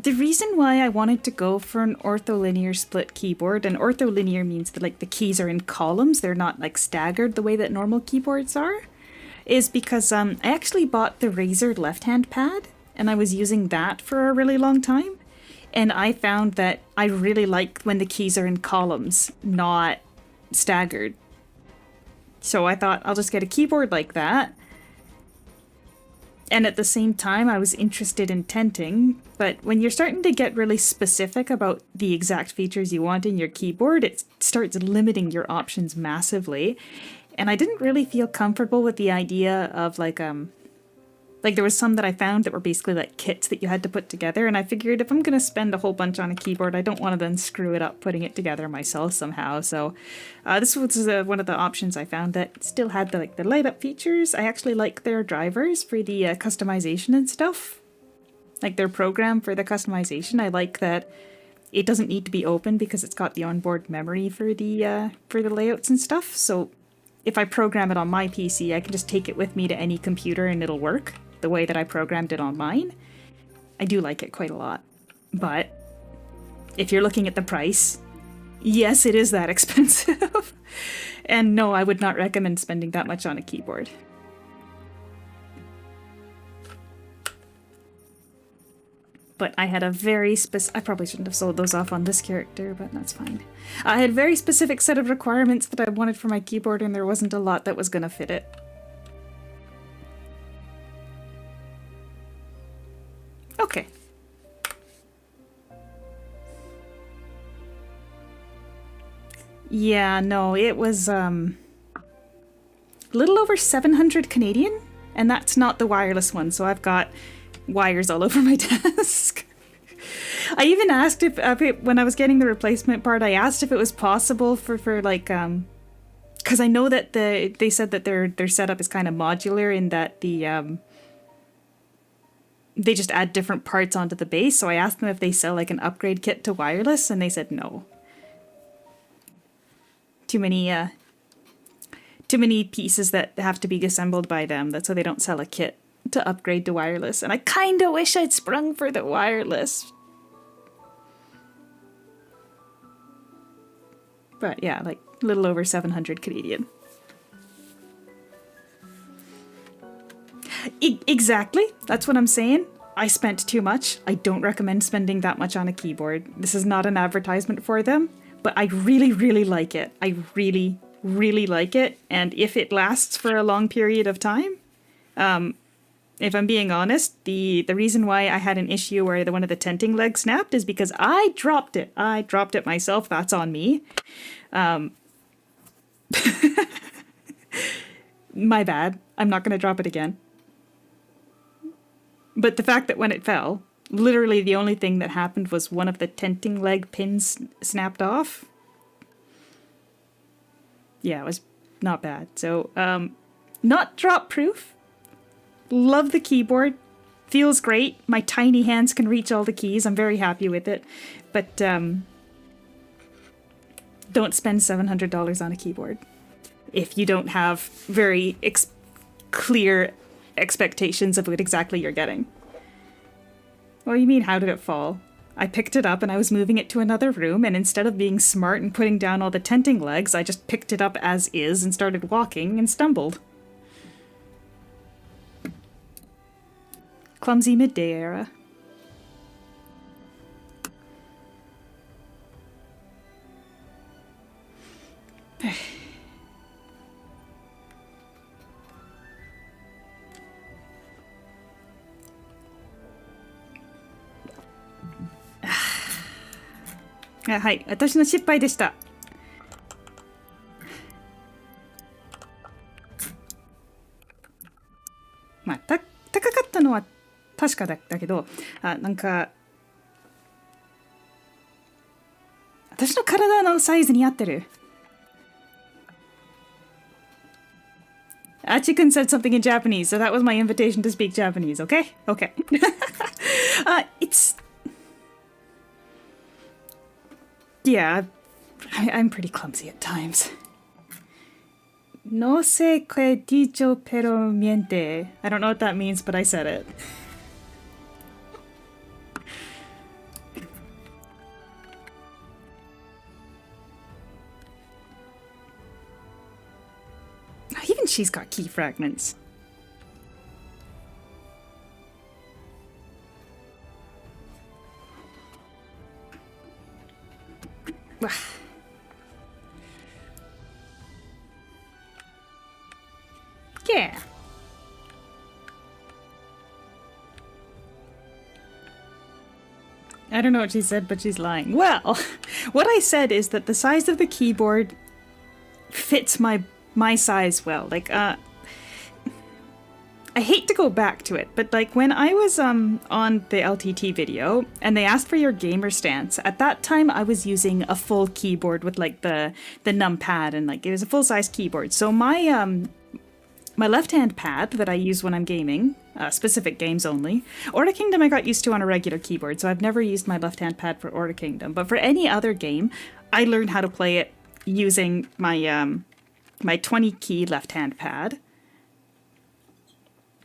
The reason why I wanted to go for an ortholinear split keyboard, and ortholinear means that like the keys are in columns, they're not like staggered the way that normal keyboards are, is because I actually bought the Razer left-hand pad, and I was using that for a really long time, and I found that I really like when the keys are in columns, not staggered. So I thought I'll just get a keyboard like that. And at the same time, I was interested in tenting, but when you're starting to get really specific about the exact features you want in your keyboard, it starts limiting your options massively. And I didn't really feel comfortable with the idea of like there was some that I found that were basically like kits that you had to put together, and I figured if I'm going to spend a whole bunch on a keyboard, I don't want to then screw it up putting it together myself somehow. So this was one of the options I found that still had the light up features. I actually like their drivers for the customization and stuff. Like their program for the customization. I like that it doesn't need to be open because it's got the onboard memory for the layouts and stuff. So if I program it on my PC, I can just take it with me to any computer and it'll work the way that I programmed it on mine. I do like it quite a lot. But if you're looking at the price, yes, it is that expensive. And no, I would not recommend spending that much on a keyboard. But I had a very I probably shouldn't have sold those off on this character, but that's fine. I had a very specific set of requirements that I wanted for my keyboard, and there wasn't a lot that was going to fit it. Okay. Yeah, no, it was a little over 700 Canadian, and that's not the wireless one, so I've got wires all over my desk. I even asked if when I was getting the replacement part, I asked if it was possible for like because I know that they said that their setup is kind of modular in that they just add different parts onto the base. So I asked them if they sell like an upgrade kit to wireless, and they said no. Too many pieces that have to be assembled by them. That's why they don't sell a kit to upgrade to wireless. And I kind of wish I'd sprung for the wireless. But yeah, like a little over 700 Canadian. Exactly. That's what I'm saying. I spent too much. I don't recommend spending that much on a keyboard. This is not an advertisement for them, but I really, really like it. I really, really like it. And if it lasts for a long period of time, if I'm being honest, the reason why I had an issue where one of the tenting legs snapped is because I dropped it. I dropped it myself. That's on me. My bad. I'm not going to drop it again. But the fact that when it fell, literally the only thing that happened was one of the tenting leg pins snapped off. Yeah, it was not bad. So, not drop proof. Love the keyboard. Feels great. My tiny hands can reach all the keys. I'm very happy with it. But, don't spend $700 on a keyboard if you don't have very clear expectations of what exactly you're getting. What do you mean, how did it fall? I picked it up and I was moving it to another room, and instead of being smart and putting down all the tenting legs, I just picked it up as is and started walking and stumbled. Clumsy midday era.はい、私の失敗でした。まあ、高かったのは確かだけど、なんか私の体のサイズに合ってる。Achikun said something in Japanese, so that was my invitation to speak Japanese, okay? Okay. It's... Yeah, I'm pretty clumsy at times. No sé qué dicho pero miente. I don't know what that means, but I said it. Even she's got key fragments. Yeah. I don't know what she said, but she's lying. Well, what I said is that the size of the keyboard fits my size well. Like, I hate to go back to it, but like when I was on the LTT video and they asked for your gamer stance, at that time I was using a full keyboard with like the numpad, and like it was a full-size keyboard. So my my left-hand pad that I use when I'm gaming, specific games only. Order Kingdom I got used to on a regular keyboard, so I've never used my left-hand pad for Order Kingdom. But for any other game, I learned how to play it using my my 20-key left-hand pad.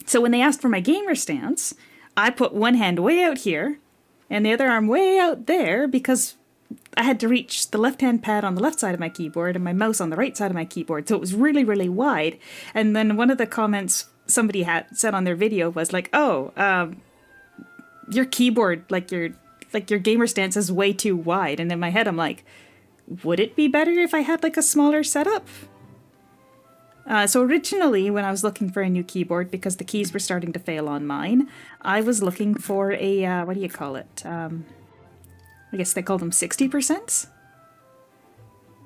So when they asked for my gamer stance, I put one hand way out here and the other arm way out there because I had to reach the left-hand pad on the left side of my keyboard and my mouse on the right side of my keyboard. So it was really, really wide. And then one of the comments somebody had said on their video was like, oh, your keyboard, like your gamer stance is way too wide. And in my head, I'm like, would it be better if I had like a smaller setup? So originally, when I was looking for a new keyboard, because the keys were starting to fail on mine, I was looking for a, what do you call it? I guess they call them 60%?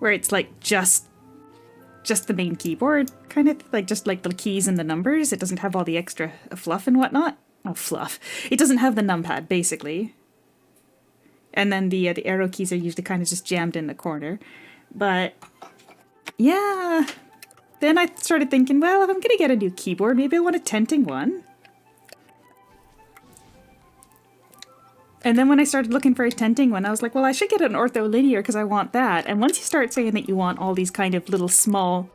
Where it's like just just the main keyboard, kind of like just like the keys and the numbers. It doesn't have all the extra fluff and whatnot. Oh, fluff. It doesn't have the numpad, basically. And then the arrow keys are usually kind of just jammed in the corner. But yeah, then I started thinking, well, if I'm going to get a new keyboard, maybe I want a tenting one. And then when I started looking for a tenting one, I was like, well, I should get an ortholinear because I want that. And once you start saying that you want all these kind of little small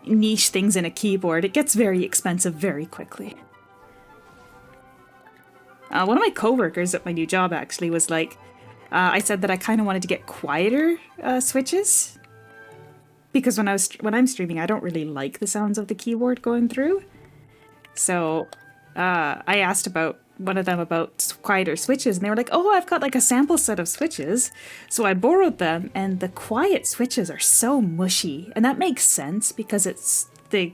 niche things in a keyboard, it gets very expensive very quickly. One of my coworkers at my new job actually was like, I said that I kind of wanted to get quieter switches because when I'm streaming, I don't really like the sounds of the keyboard going through. So I asked one of them about quieter switches, and they were like, "Oh, I've got like a sample set of switches." So I borrowed them, and the quiet switches are so mushy, and that makes sense because it's the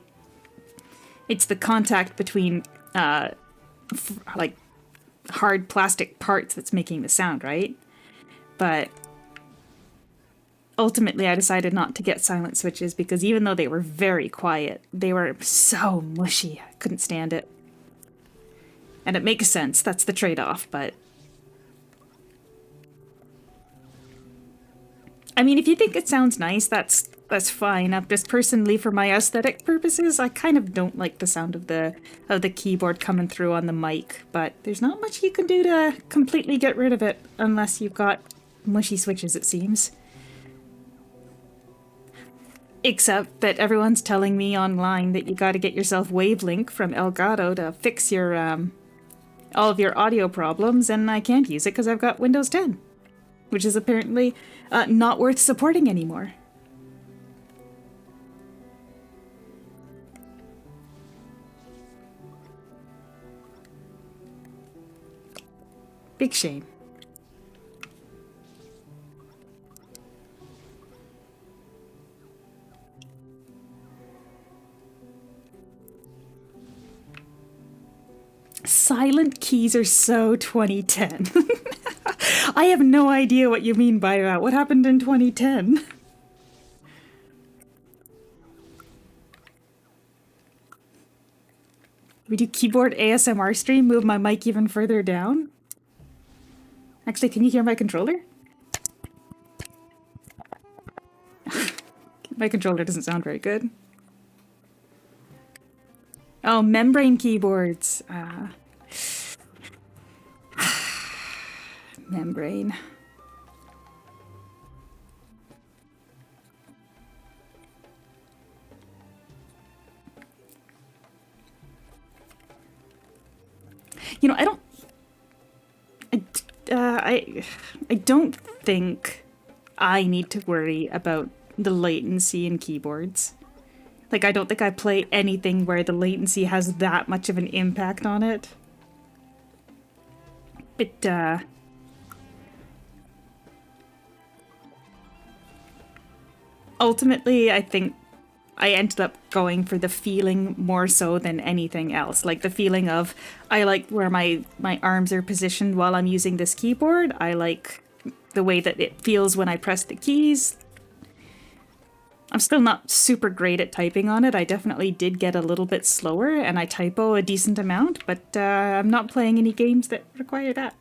contact between like hard plastic parts that's making the sound, right? But ultimately I decided not to get silent switches because even though they were very quiet, they were so mushy. I couldn't stand it. And it makes sense, that's the trade-off, but I mean, if you think it sounds nice, that's fine. Just personally, for my aesthetic purposes, I kind of don't like the sound of the keyboard coming through on the mic, but there's not much you can do to completely get rid of it unless you've got mushy switches, it seems. Except that everyone's telling me online that you gotta get yourself Wavelink from Elgato to fix your all of your audio problems, and I can't use it because I've got Windows 10, which is apparently not worth supporting anymore. Big shame. Silent keys are so 2010. I have no idea what you mean by that. What happened in 2010? We do keyboard ASMR stream, move my mic even further down. Actually, can you hear my controller? My controller doesn't sound very good. Oh, membrane keyboards. Membrane. You know, I don't think I need to worry about the latency in keyboards. Like, I don't think I play anything where the latency has that much of an impact on it. But, ultimately, I think I ended up going for the feeling more so than anything else. Like, the feeling of, I like where my arms are positioned while I'm using this keyboard. I like the way that it feels when I press the keys. I'm still not super great at typing on it. I definitely did get a little bit slower, and I typo a decent amount, but I'm not playing any games that require that.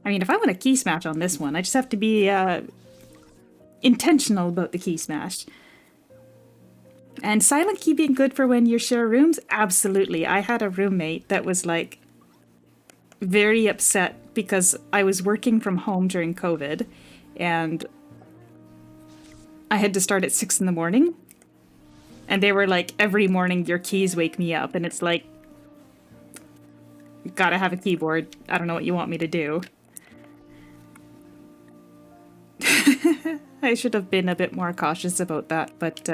I mean, if I want a key smash on this one, I just have to be intentional about the key smash. And silent key being good for when you share rooms? Absolutely. I had a roommate that was like very upset because I was working from home during COVID and I had to start at 6 in the morning. And they were like, every morning your keys wake me up. And it's like, gotta have a keyboard. I don't know what you want me to do. I should have been a bit more cautious about that, but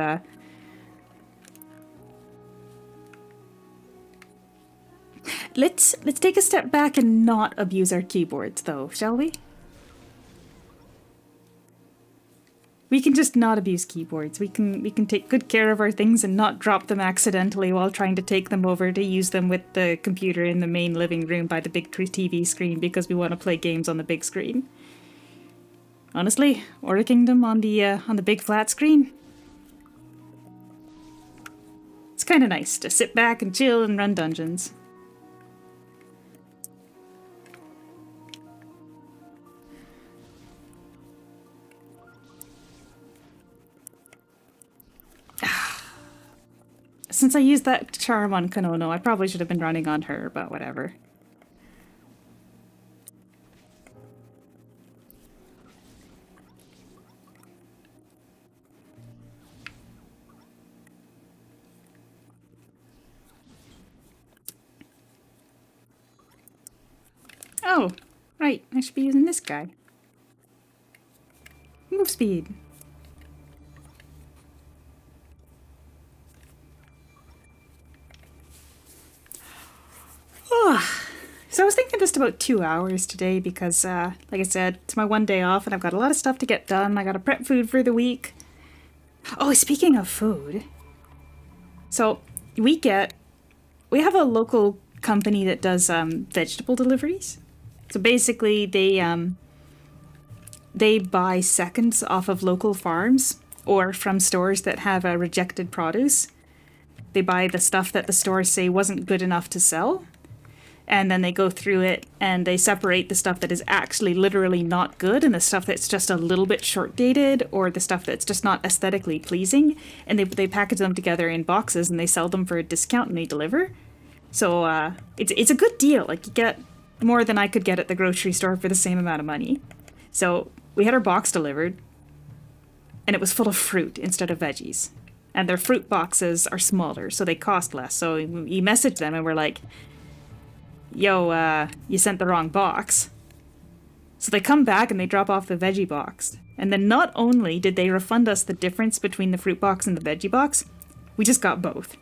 let's take a step back and not abuse our keyboards, though, shall we? We can just not abuse keyboards. We can take good care of our things and not drop them accidentally while trying to take them over to use them with the computer in the main living room by the big TV screen because we want to play games on the big screen. Honestly, Order Kingdom on the big flat screen. It's kind of nice to sit back and chill and run dungeons. Since I used that charm on Konono, I probably should have been running on her, but whatever. Oh, right. I should be using this guy. Move speed. Oh, so I was thinking just about 2 hours today because, like I said, it's my one day off and I've got a lot of stuff to get done. I gotta prep food for the week. Oh, speaking of food. So, we have a local company that does vegetable deliveries. So basically, they buy seconds off of local farms or from stores that have rejected produce. They buy the stuff that the stores say wasn't good enough to sell, and then they go through it and they separate the stuff that is actually literally not good and the stuff that's just a little bit short dated or the stuff that's just not aesthetically pleasing, and they package them together in boxes and they sell them for a discount and they deliver. So it's a good deal. Like, you get more than I could get at the grocery store for the same amount of money. So we had our box delivered and it was full of fruit instead of veggies. And their fruit boxes are smaller, so they cost less. So we messaged them and we're like, yo, you sent the wrong box. So they come back and they drop off the veggie box. And then not only did they refund us the difference between the fruit box and the veggie box, we just got both.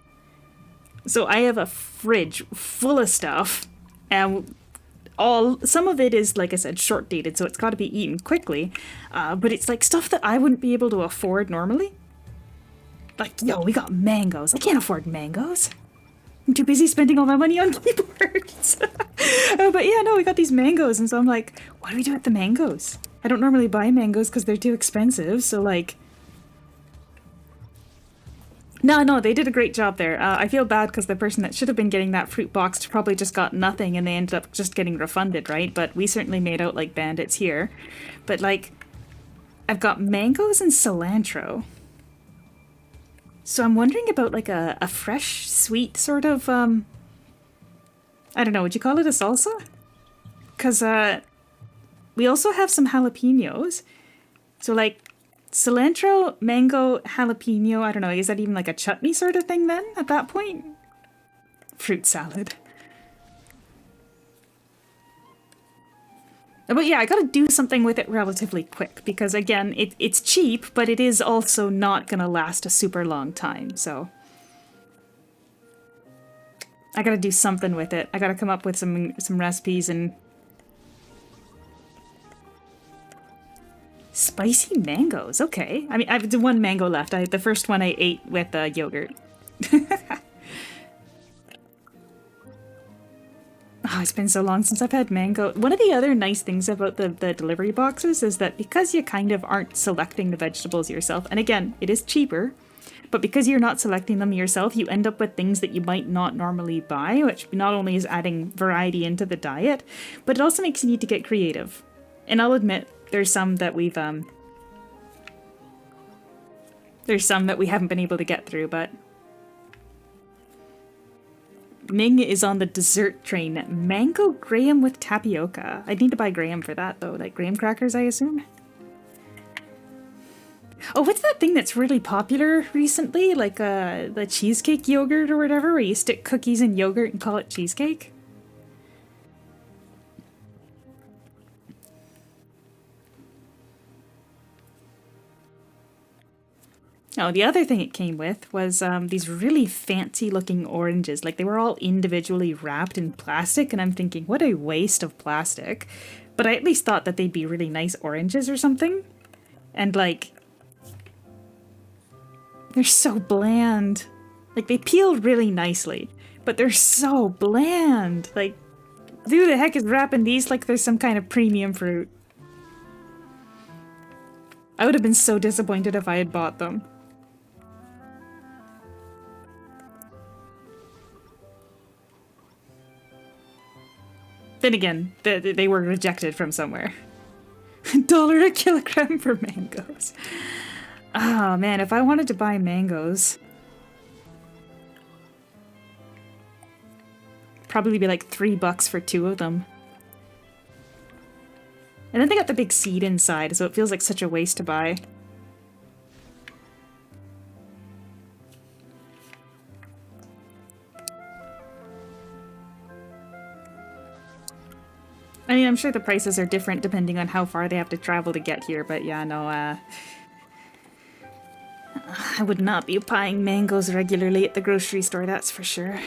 So I have a fridge full of stuff, and some of it is, like I said, short dated, so it's got to be eaten quickly. But it's like stuff that I wouldn't be able to afford normally. Like, yo, we got mangoes. I can't afford mangoes. I'm too busy spending all my money on keyboards. But yeah, no, we got these mangoes, and so I'm like, what do we do with the mangoes? I don't normally buy mangoes because they're too expensive, so like... No, they did a great job there. I feel bad because the person that should have been getting that fruit box probably just got nothing and they ended up just getting refunded, right? But we certainly made out like bandits here. But like, I've got mangoes and cilantro. So I'm wondering about like a fresh, sweet sort of, I don't know, would you call it a salsa? Because we also have some jalapenos. So like, cilantro, mango, jalapeno, I don't know, is that even like a chutney sort of thing then at that point? Fruit salad. But yeah, I gotta do something with it relatively quick because again, it's cheap, but it is also not gonna last a super long time, so... I gotta do something with it. I gotta come up with some recipes and... Spicy mangoes, okay. I mean, I have one mango left. The first one I ate with yogurt. Oh, it's been so long since I've had mango. One of the other nice things about the delivery boxes is that because you kind of aren't selecting the vegetables yourself, and again, it is cheaper, but because you're not selecting them yourself, you end up with things that you might not normally buy, which not only is adding variety into the diet, but it also makes you need to get creative. And I'll admit, there's some that we haven't been able to get through, but Ming is on the dessert train. Mango graham with tapioca. I need to buy graham for that though, like graham crackers, I assume. Oh, what's that thing that's really popular recently? Like the cheesecake yogurt or whatever, where you stick cookies in yogurt and call it cheesecake? Oh, the other thing it came with was these really fancy looking oranges. Like, they were all individually wrapped in plastic, and I'm thinking, what a waste of plastic. But I at least thought that they'd be really nice oranges or something. And like, They're so bland. Like, they peel really nicely, but they're so bland. Like, who the heck is wrapping these like there's some kind of premium fruit? I would have been so disappointed if I had bought them. Then again, they were rejected from somewhere. $1 a kilogram for mangoes. Oh man, if I wanted to buy mangoes, probably be like $3 for 2 of them. And then they got the big seed inside, so it feels like such a waste to buy. I mean, I'm sure the prices are different depending on how far they have to travel to get here, but yeah, no, I would not be buying mangoes regularly at the grocery store, that's for sure.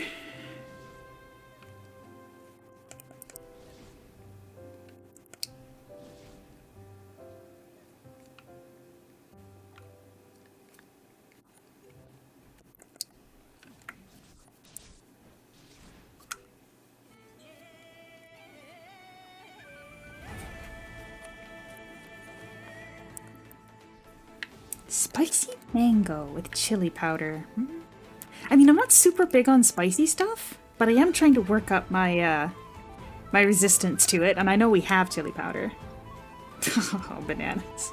Spicy mango with chili powder. I mean, I'm not super big on spicy stuff, but I am trying to work up my my resistance to it, and I know we have chili powder. Oh, bananas.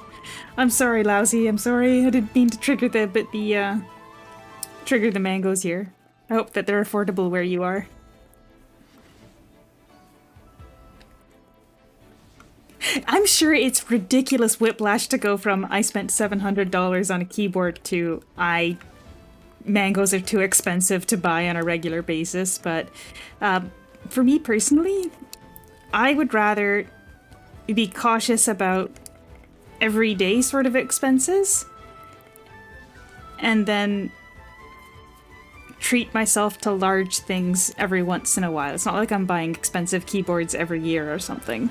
I'm sorry, Lousy. I'm sorry. I didn't mean to trigger trigger the mangoes here. I hope that they're affordable where you are. I'm sure it's ridiculous whiplash to go from I spent $700 on a keyboard to mangoes are too expensive to buy on a regular basis, but for me personally, I would rather be cautious about everyday sort of expenses and then treat myself to large things every once in a while. It's not like I'm buying expensive keyboards every year or something.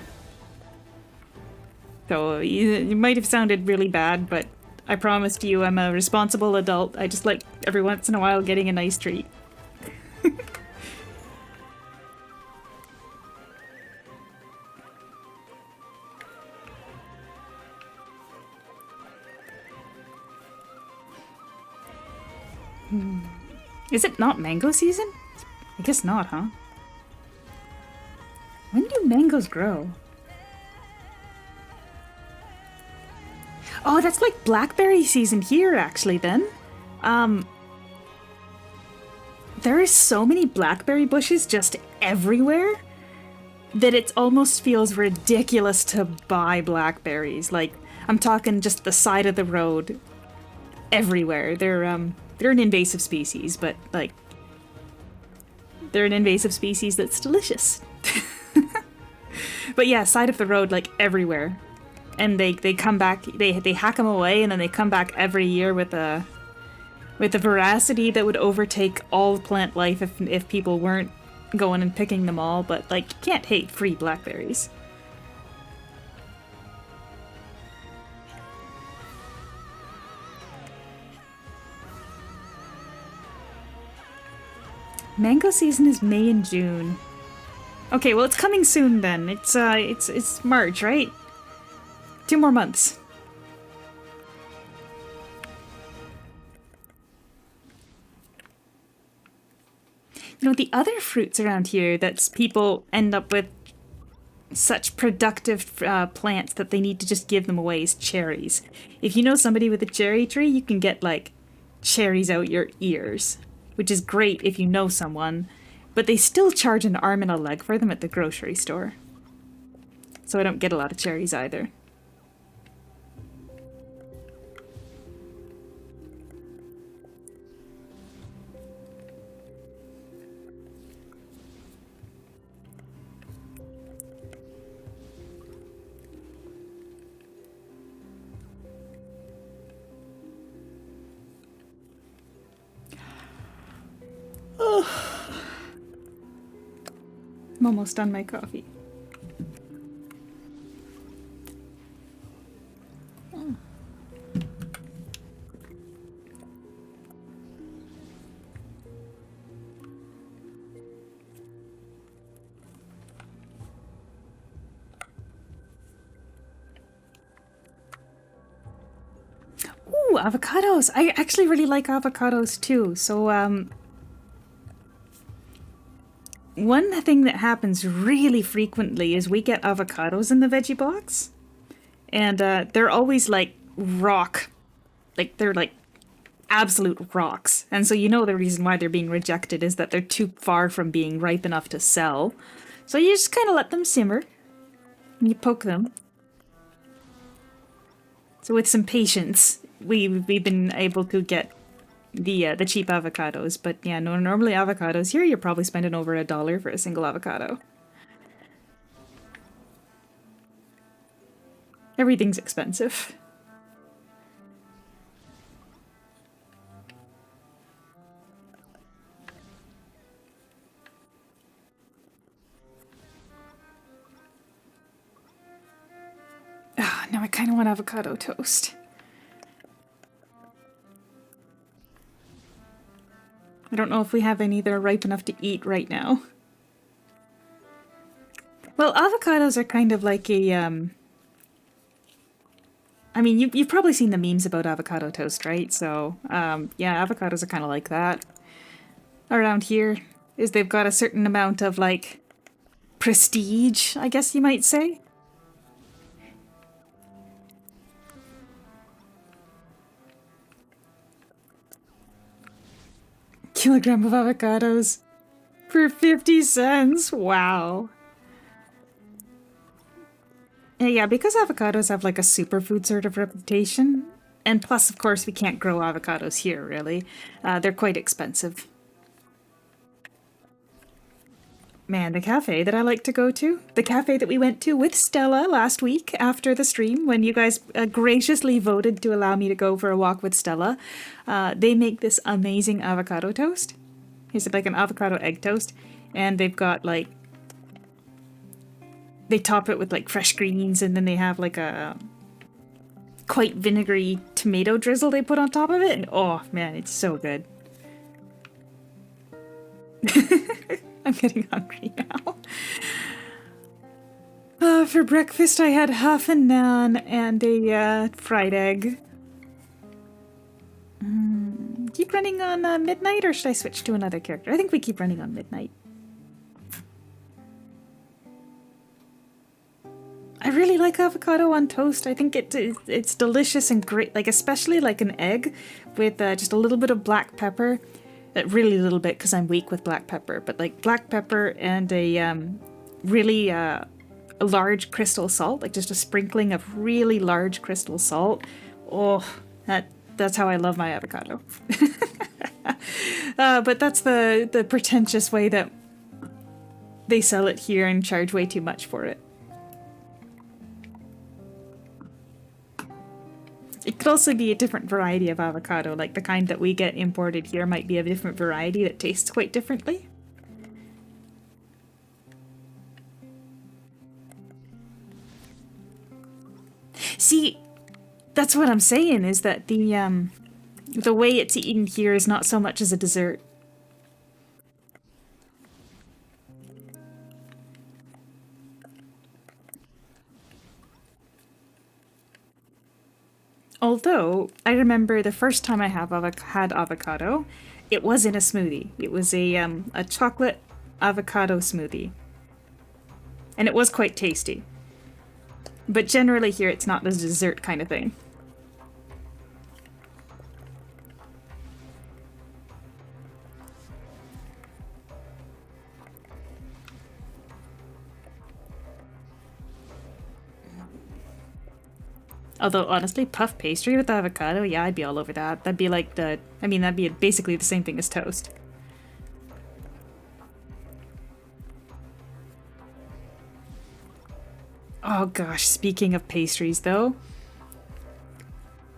So it might have sounded really bad, but I promised you I'm a responsible adult. I just like every once in a while getting a nice treat. Is it not mango season? I guess not, huh? When do mangoes grow? Oh, that's like blackberry season here, actually, then. There is so many blackberry bushes just everywhere that it almost feels ridiculous to buy blackberries. Like, I'm talking just the side of the road, everywhere. They're an invasive species, but, like, they're an invasive species that's delicious. But yeah, side of the road, like, everywhere. And they come back, they hack them away, and then they come back every year with a veracity that would overtake all plant life if people weren't going and picking them all. But like, you can't hate free blackberries. Mango season is May and June. Okay, well it's coming soon then. It's March, right? 2 more months. You know, the other fruits around here that people end up with such productive plants that they need to just give them away is cherries. If you know somebody with a cherry tree, you can get, like, cherries out your ears, which is great if you know someone, but they still charge an arm and a leg for them at the grocery store. So I don't get a lot of cherries either. I'm almost done my coffee. avocados. I actually really like avocados too. So, one thing that happens really frequently is we get avocados in the veggie box, and they're always like rock, like they're like absolute rocks. And so you know the reason why they're being rejected is that they're too far from being ripe enough to sell. So you just kind of let them simmer, and you poke them. So with some patience, we've been able to get the cheap avocados. But yeah, no, normally avocados here you're probably spending over $1 for a single avocado. Everything's expensive. Ah, now I kind of want avocado toast. I don't know if we have any that are ripe enough to eat right now. Well, avocados are kind of like a, I mean, you've probably seen the memes about avocado toast, right? So, yeah, avocados are kind of like that. Around here is they've got a certain amount of, like, prestige, I guess you might say. Kilogram of avocados for 50 cents. Wow. Yeah, because avocados have like a superfood sort of reputation, and plus, of course, we can't grow avocados here, really. They're quite expensive. Man, the cafe that I like to go to, the cafe that we went to with Stella last week after the stream, when you guys graciously voted to allow me to go for a walk with Stella, they make this amazing avocado toast. It's like an avocado egg toast, and they've got like, they top it with like fresh greens, and then they have like a quite vinegary tomato drizzle they put on top of it, and oh man, it's so good. I'm getting hungry now. For breakfast, I had half a naan and a fried egg. Keep running on midnight, or should I switch to another character? I think we keep running on midnight. I really like avocado on toast. I think it's delicious and great, like especially like an egg with just a little bit of black pepper. Really little bit because I'm weak with black pepper, but like black pepper and a really a large crystal salt, like just a sprinkling of really large crystal salt. Oh, that's how I love my avocado. But that's the pretentious way that they sell it here and charge way too much for it. It could also be a different variety of avocado, like the kind that we get imported here might be a different variety that tastes quite differently. See, that's what I'm saying, is that the way it's eaten here is not so much as a dessert. Although, I remember the first time I had avocado, it was in a smoothie. It was a chocolate avocado smoothie. And it was quite tasty. But generally here, it's not the dessert kind of thing. Although, honestly, puff pastry with avocado, yeah, I'd be all over that. That'd be like that'd be basically the same thing as toast. Oh gosh, speaking of pastries though,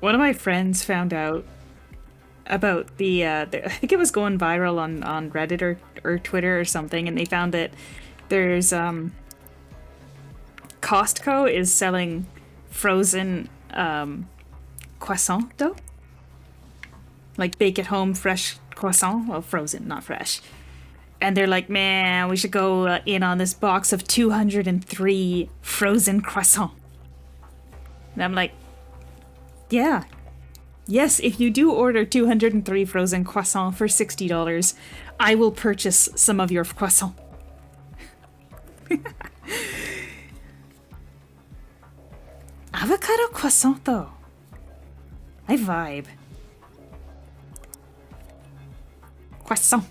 one of my friends found out about I think it was going viral on Reddit or Twitter or something, and they found that there's, Costco is selling frozen croissant dough, like bake at home fresh croissant, well, frozen, not fresh. And they're like, man, we should go in on this box of 203 frozen croissant. And I'm like, yeah, Yes, if you do order 203 frozen croissants for $60, I will purchase some of your croissants. Avocado croissant, though. I vibe. Croissant.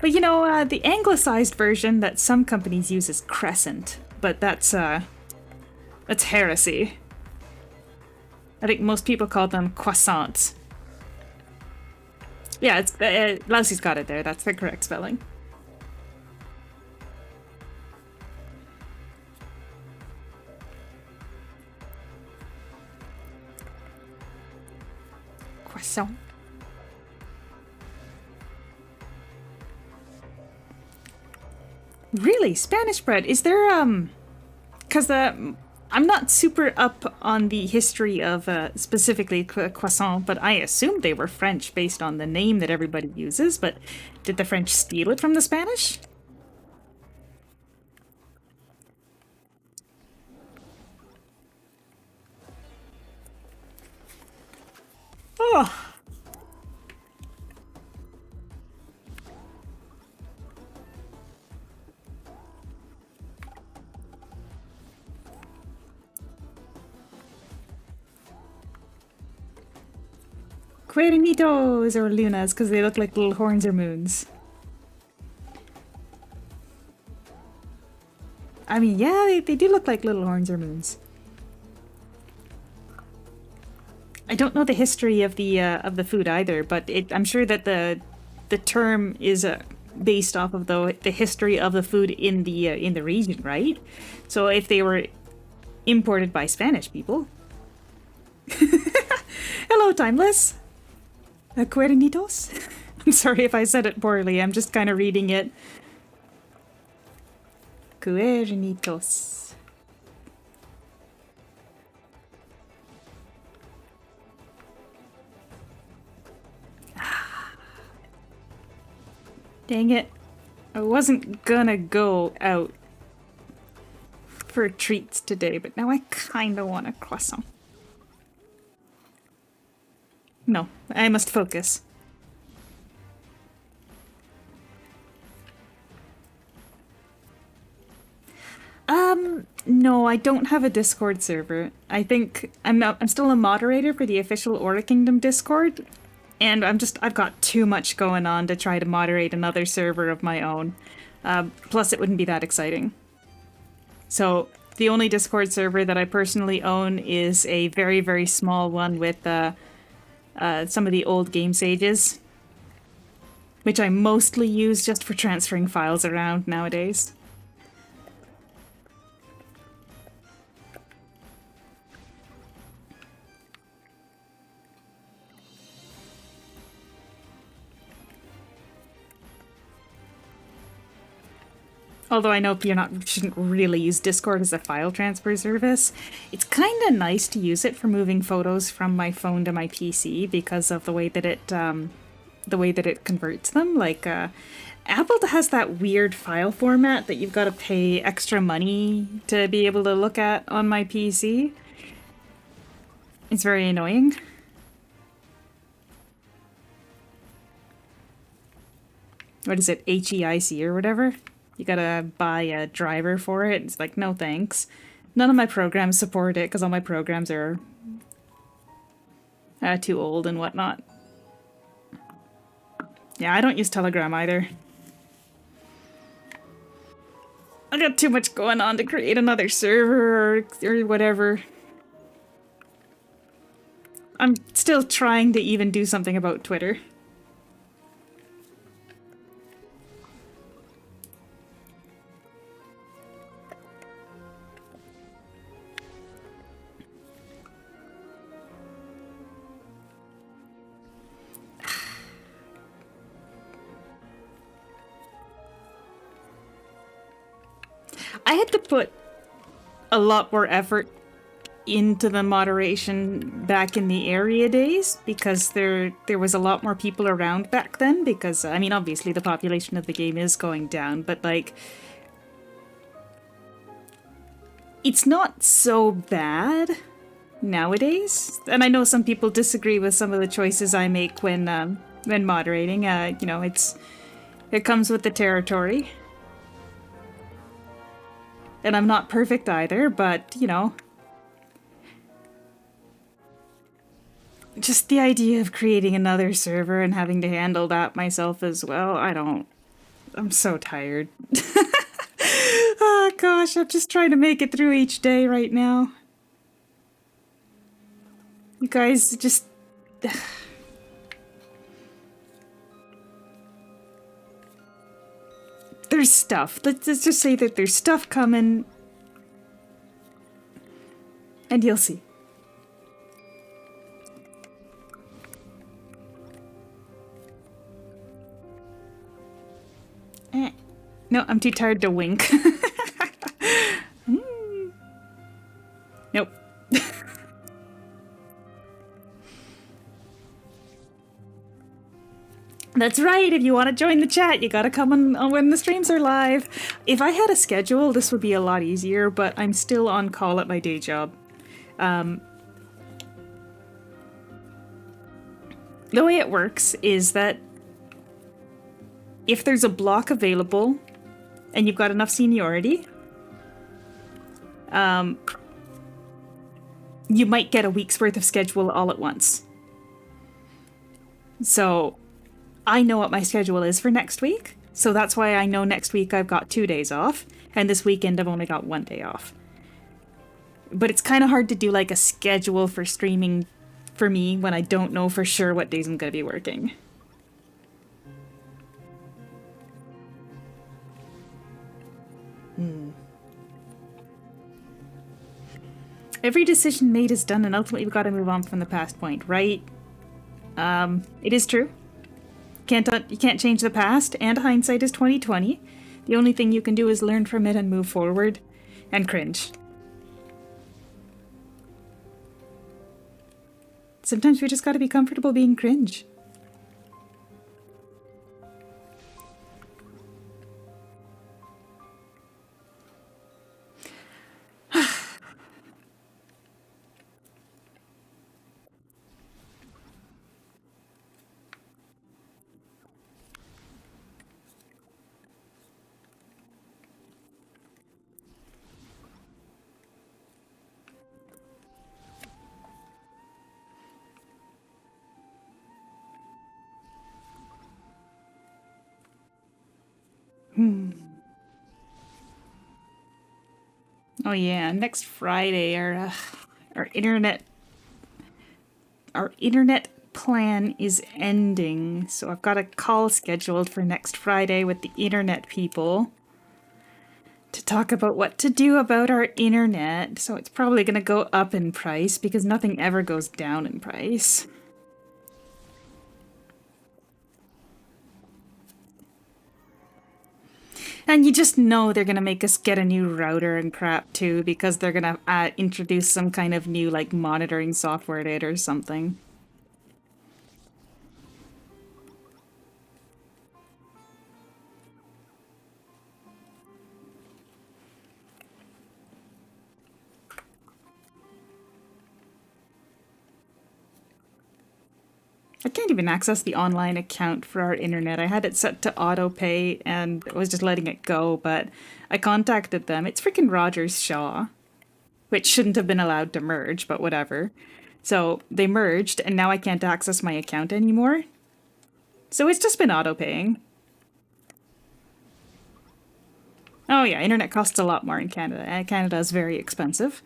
But you know, the anglicized version that some companies use is crescent, but that's heresy. I think most people call them croissants. Yeah, it's Lousie's got it there. That's the correct spelling. Croissant. Really? Spanish bread? Is there, because I'm not super up on the history of specifically croissant, but I assumed they were French based on the name that everybody uses, but did the French steal it from the Spanish? Oh. Cuernitos or lunas, because they look like little horns or moons. I mean, yeah, they do look like little horns or moons. I don't know the history of the food either, but I'm sure that the term is based off of the history of the food in the region, right? So if they were imported by Spanish people. Hello, Timeless. Cuernitos? I'm sorry if I said it poorly. I'm just kind of reading it. Cuernitos. Dang it. I wasn't gonna go out for treats today, but now I kinda want a croissant. No, I must focus. No, I don't have a Discord server. I think I'm still a moderator for the official Aura Kingdom Discord, and I've got too much going on to try to moderate another server of my own. Plus, it wouldn't be that exciting. So, the only Discord server that I personally own is a very, very small one with some of the old game sages, which I mostly use just for transferring files around nowadays. Although I know you shouldn't really use Discord as a file transfer service, it's kind of nice to use it for moving photos from my phone to my PC because of the way that it converts them. Like Apple has that weird file format that you've got to pay extra money to be able to look at on my PC. It's very annoying. What is it, HEIC or whatever? You gotta buy a driver for it. It's like, no thanks. None of my programs support it because all my programs are too old and whatnot. Yeah, I don't use Telegram either. I got too much going on to create another server or whatever. I'm still trying to even do something about Twitter. I had to put a lot more effort into the moderation back in the area days because there was a lot more people around back then because, I mean, obviously the population of the game is going down, but like it's not so bad nowadays. And I know some people disagree with some of the choices I make when moderating. You know, it comes with the territory. And I'm not perfect either, but, you know, just the idea of creating another server and having to handle that myself as well, I'm so tired. Oh gosh, I'm just trying to make it through each day right now. You guys just... There's stuff. Let's just say that there's stuff coming. And you'll see. No, I'm too tired to wink. Nope. That's right, if you want to join the chat, you gotta come on when the streams are live. If I had a schedule, this would be a lot easier, but I'm still on call at my day job. The way it works is that if there's a block available and you've got enough seniority, you might get a week's worth of schedule all at once. So I know what my schedule is for next week, so that's why I know next week I've got 2 days off, and this weekend I've only got 1 day off. But it's kind of hard to do like a schedule for streaming for me when I don't know for sure what days I'm going to be working. Every decision made is done, and ultimately we've got to move on from the past point, right? It is true. You can't change the past, and hindsight is 20/20. The only thing you can do is learn from it and move forward, and cringe. Sometimes we just got to be comfortable being cringe. Oh yeah, next Friday our internet plan is ending, so I've got a call scheduled for next Friday with the internet people to talk about what to do about our internet. So it's probably going to go up in price because nothing ever goes down in price. And you just know they're going to make us get a new router and crap too, because they're going to introduce some kind of new like monitoring software to it or something. I can't even access the online account for our internet. I had it set to auto pay and I was just letting it go, but I contacted them. It's freaking Rogers Shaw, which shouldn't have been allowed to merge, but whatever. So they merged and now I can't access my account anymore. So it's just been auto paying. Oh yeah, internet costs a lot more in Canada. And Canada is very expensive.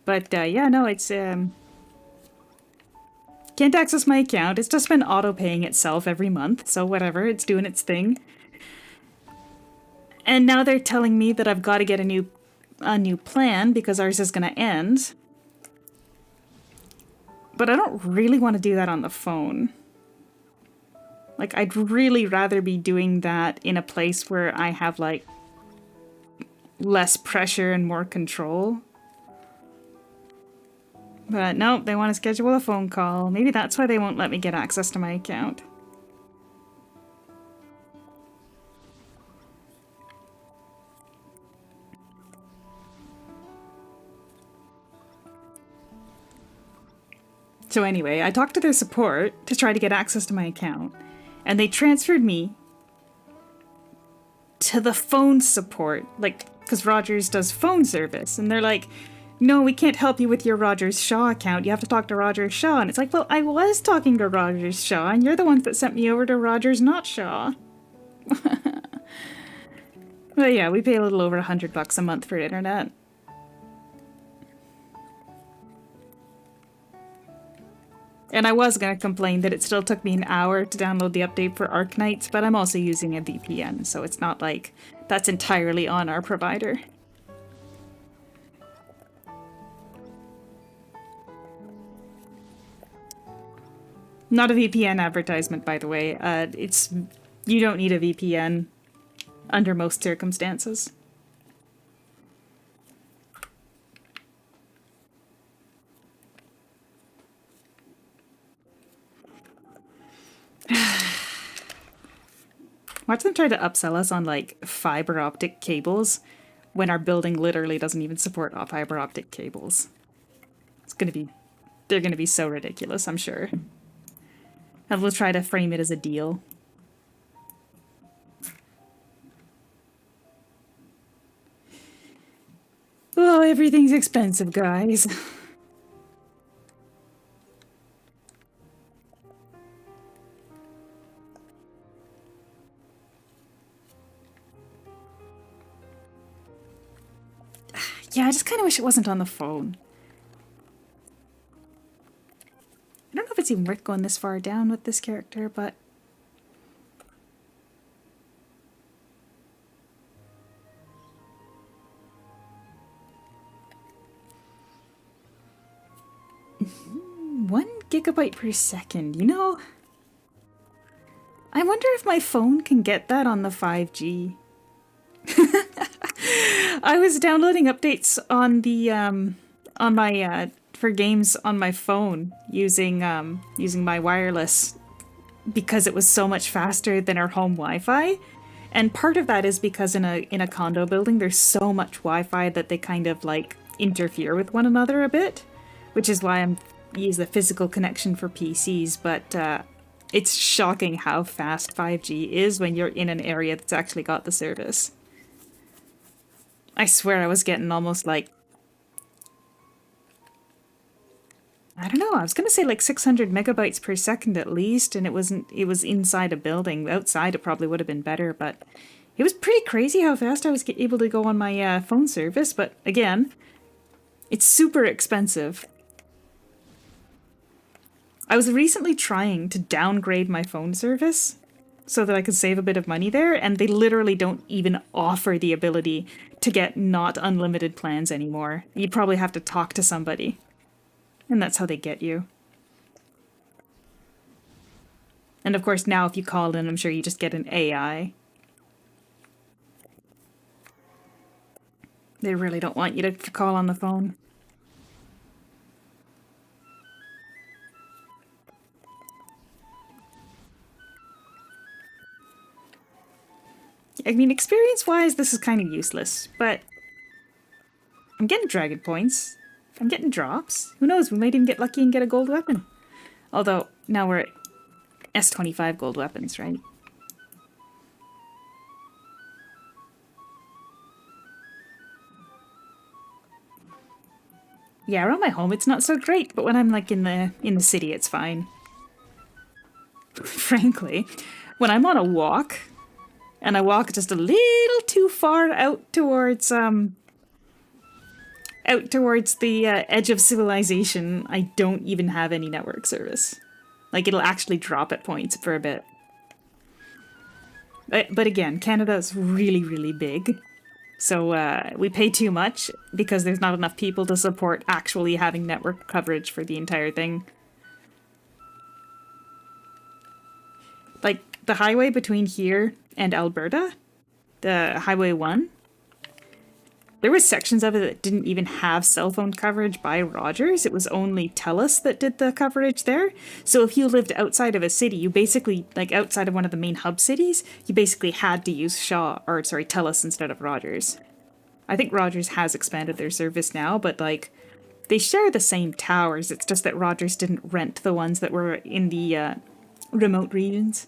But yeah, no, it's... Can't access my account. It's just been auto-paying itself every month, so whatever, it's doing its thing. And now they're telling me that I've got to get a new plan because ours is going to end. But I don't really want to do that on the phone. Like, I'd really rather be doing that in a place where I have, like, less pressure and more control. But nope, they want to schedule a phone call. Maybe that's why they won't let me get access to my account. So anyway, I talked to their support to try to get access to my account, and they transferred me to the phone support, like, because Rogers does phone service, and they're like, no, we can't help you with your Rogers Shaw account. You have to talk to Rogers Shaw. And it's like, well, I was talking to Rogers Shaw, and you're the ones that sent me over to Rogers not Shaw. But yeah, we pay a little over $100 a month for internet. And I was going to complain that it still took me an hour to download the update for Arknights, but I'm also using a VPN, so it's not like that's entirely on our provider. Not a VPN advertisement, by the way. You don't need a VPN under most circumstances. Watch them try to upsell us on, like, fiber optic cables when our building literally doesn't even support fiber optic cables. They're gonna be so ridiculous, I'm sure. And we'll try to frame it as a deal. Oh, everything's expensive, guys. Yeah, I just kind of wish it wasn't on the phone. I don't know if it's even worth going this far down with this character, but... One gigabyte per second, you know? I wonder if my phone can get that on the 5G. I was downloading updates on the on my for games on my phone using my wireless because it was so much faster than our home Wi-Fi. And part of that is because in a condo building there's so much Wi-Fi that they kind of like interfere with one another a bit, which is why I'm use the physical connection for PCs, but it's shocking how fast 5G is when you're in an area that's actually got the service. I swear I was getting almost like, I don't know, I was gonna say like 600 megabytes per second at least, and it was inside a building. Outside it probably would have been better, but it was pretty crazy how fast I was able to go on my phone service, but again, it's super expensive. I was recently trying to downgrade my phone service so that I could save a bit of money there, and they literally don't even offer the ability to get not unlimited plans anymore. You'd probably have to talk to somebody, and that's how they get you. And of course now if you call in, I'm sure you just get an AI. They really don't want you to call on the phone. I mean, experience-wise, this is kind of useless, but I'm getting dragon points. I'm getting drops. Who knows, we might even get lucky and get a gold weapon. Although, now we're at S25 gold weapons, right? Yeah, around my home it's not so great, but when I'm like in the city it's fine. Frankly, when I'm on a walk, and I walk just a little too far out towards the edge of civilization, I don't even have any network service. Like, it'll actually drop at points for a bit. But again, Canada's really, really big. So we pay too much because there's not enough people to support actually having network coverage for the entire thing. Like, the highway between here and Alberta, the Highway 1, There was sections of it that didn't even have cell phone coverage by Rogers. It was only TELUS that did the coverage there. So if you lived outside of a city, you basically, like outside of one of the main hub cities, you basically had to use TELUS instead of Rogers. I think Rogers has expanded their service now, but like they share the same towers. It's just that Rogers didn't rent the ones that were in the remote regions.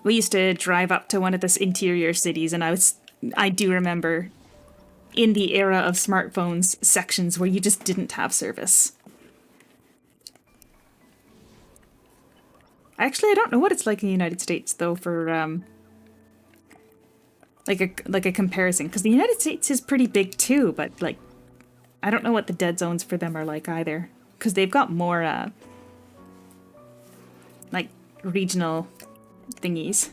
We used to drive up to one of the interior cities, and I do remember in the era of smartphones sections where you just didn't have service. Actually, I don't know what it's like in the United States though for like a comparison, because the United States is pretty big too, but like I don't know what the dead zones for them are like either, because they've got more like regional thingies.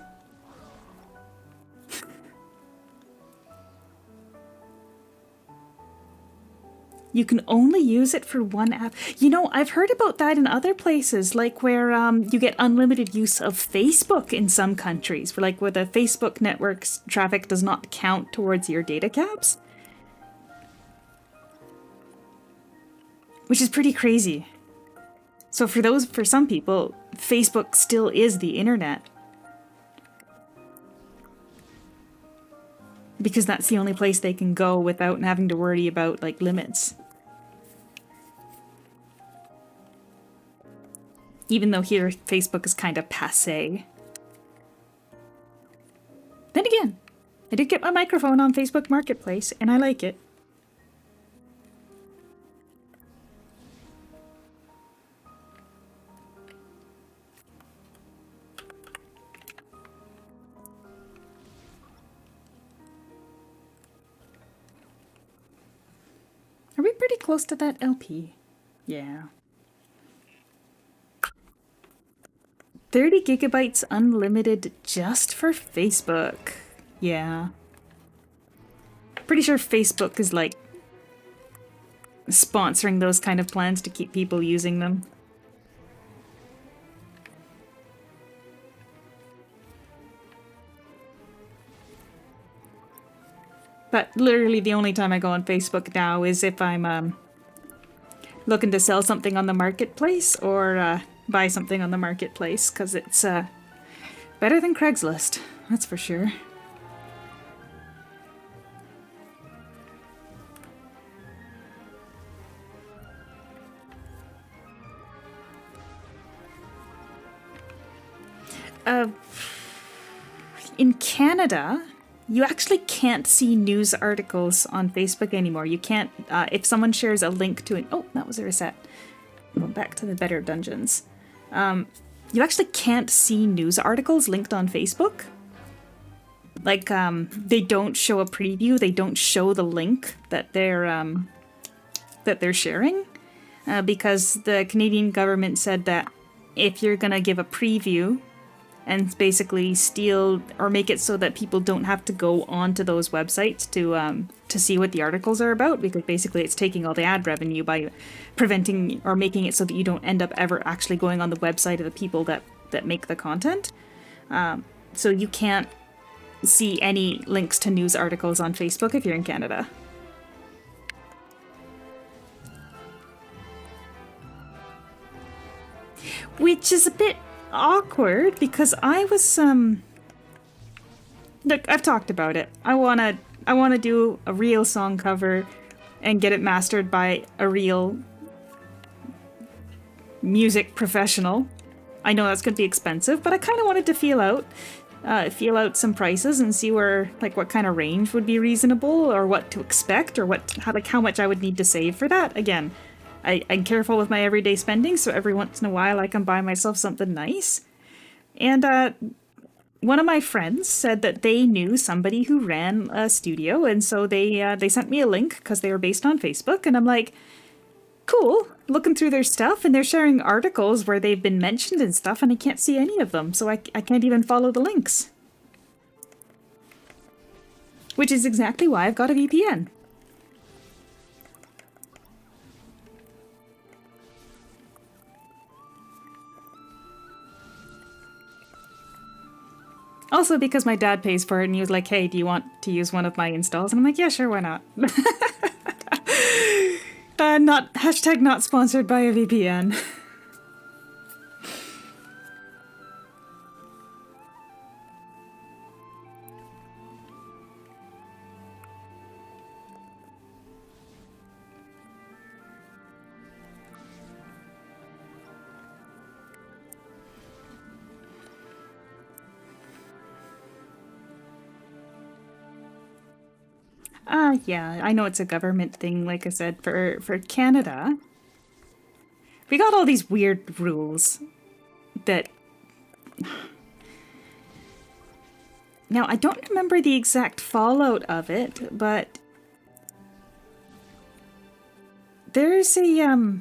You can only use it for one app. You know, I've heard about that in other places, like where you get unlimited use of Facebook in some countries, where the Facebook network's traffic does not count towards your data caps. Which is pretty crazy. So for some people, Facebook still is the internet. Because that's the only place they can go without having to worry about, like, limits. Even though here, Facebook is kind of passé. Then again, I did get my microphone on Facebook Marketplace, and I like it. Are we pretty close to that LP? Yeah. 30 gigabytes unlimited just for Facebook. Yeah. Pretty sure Facebook is like sponsoring those kind of plans to keep people using them. But literally the only time I go on Facebook now is if I'm looking to sell something on the marketplace or buy something on the marketplace, because it's better than Craigslist, that's for sure. In Canada, you actually can't see news articles on Facebook anymore. You can't, if someone shares a link to an... Oh, that was a reset. Going back to the better dungeons. You actually can't see news articles linked on Facebook. Like, they don't show a preview. They don't show the link that they're sharing. Because the Canadian government said that if you're gonna give a preview and basically steal or make it so that people don't have to go onto those websites to see what the articles are about, because basically it's taking all the ad revenue by preventing or making it so that you don't end up ever actually going on the website of the people that make the content. So you can't see any links to news articles on Facebook if you're in Canada. Which is a bit awkward, because I was look, I've talked about it. I wanna do a real song cover and get it mastered by a real music professional. I know that's gonna be expensive, but I kind of wanted to feel out some prices and see where, like, what kind of range would be reasonable, or what to expect, or how much I would need to save for that. Again, I'm careful with my everyday spending, so every once in a while I can buy myself something nice. And one of my friends said that they knew somebody who ran a studio, and so they sent me a link because they were based on Facebook, and I'm like, cool. Looking through their stuff, and they're sharing articles where they've been mentioned and stuff, and I can't see any of them, so I can't even follow the links. Which is exactly why I've got a VPN. Also because my dad pays for it and he was like, hey, do you want to use one of my installs? And I'm like, yeah, sure, why not? Not hashtag not sponsored by a VPN. Yeah, I know it's a government thing, like I said, for Canada. We got all these weird rules that... Now, I don't remember the exact fallout of it, but... There's a,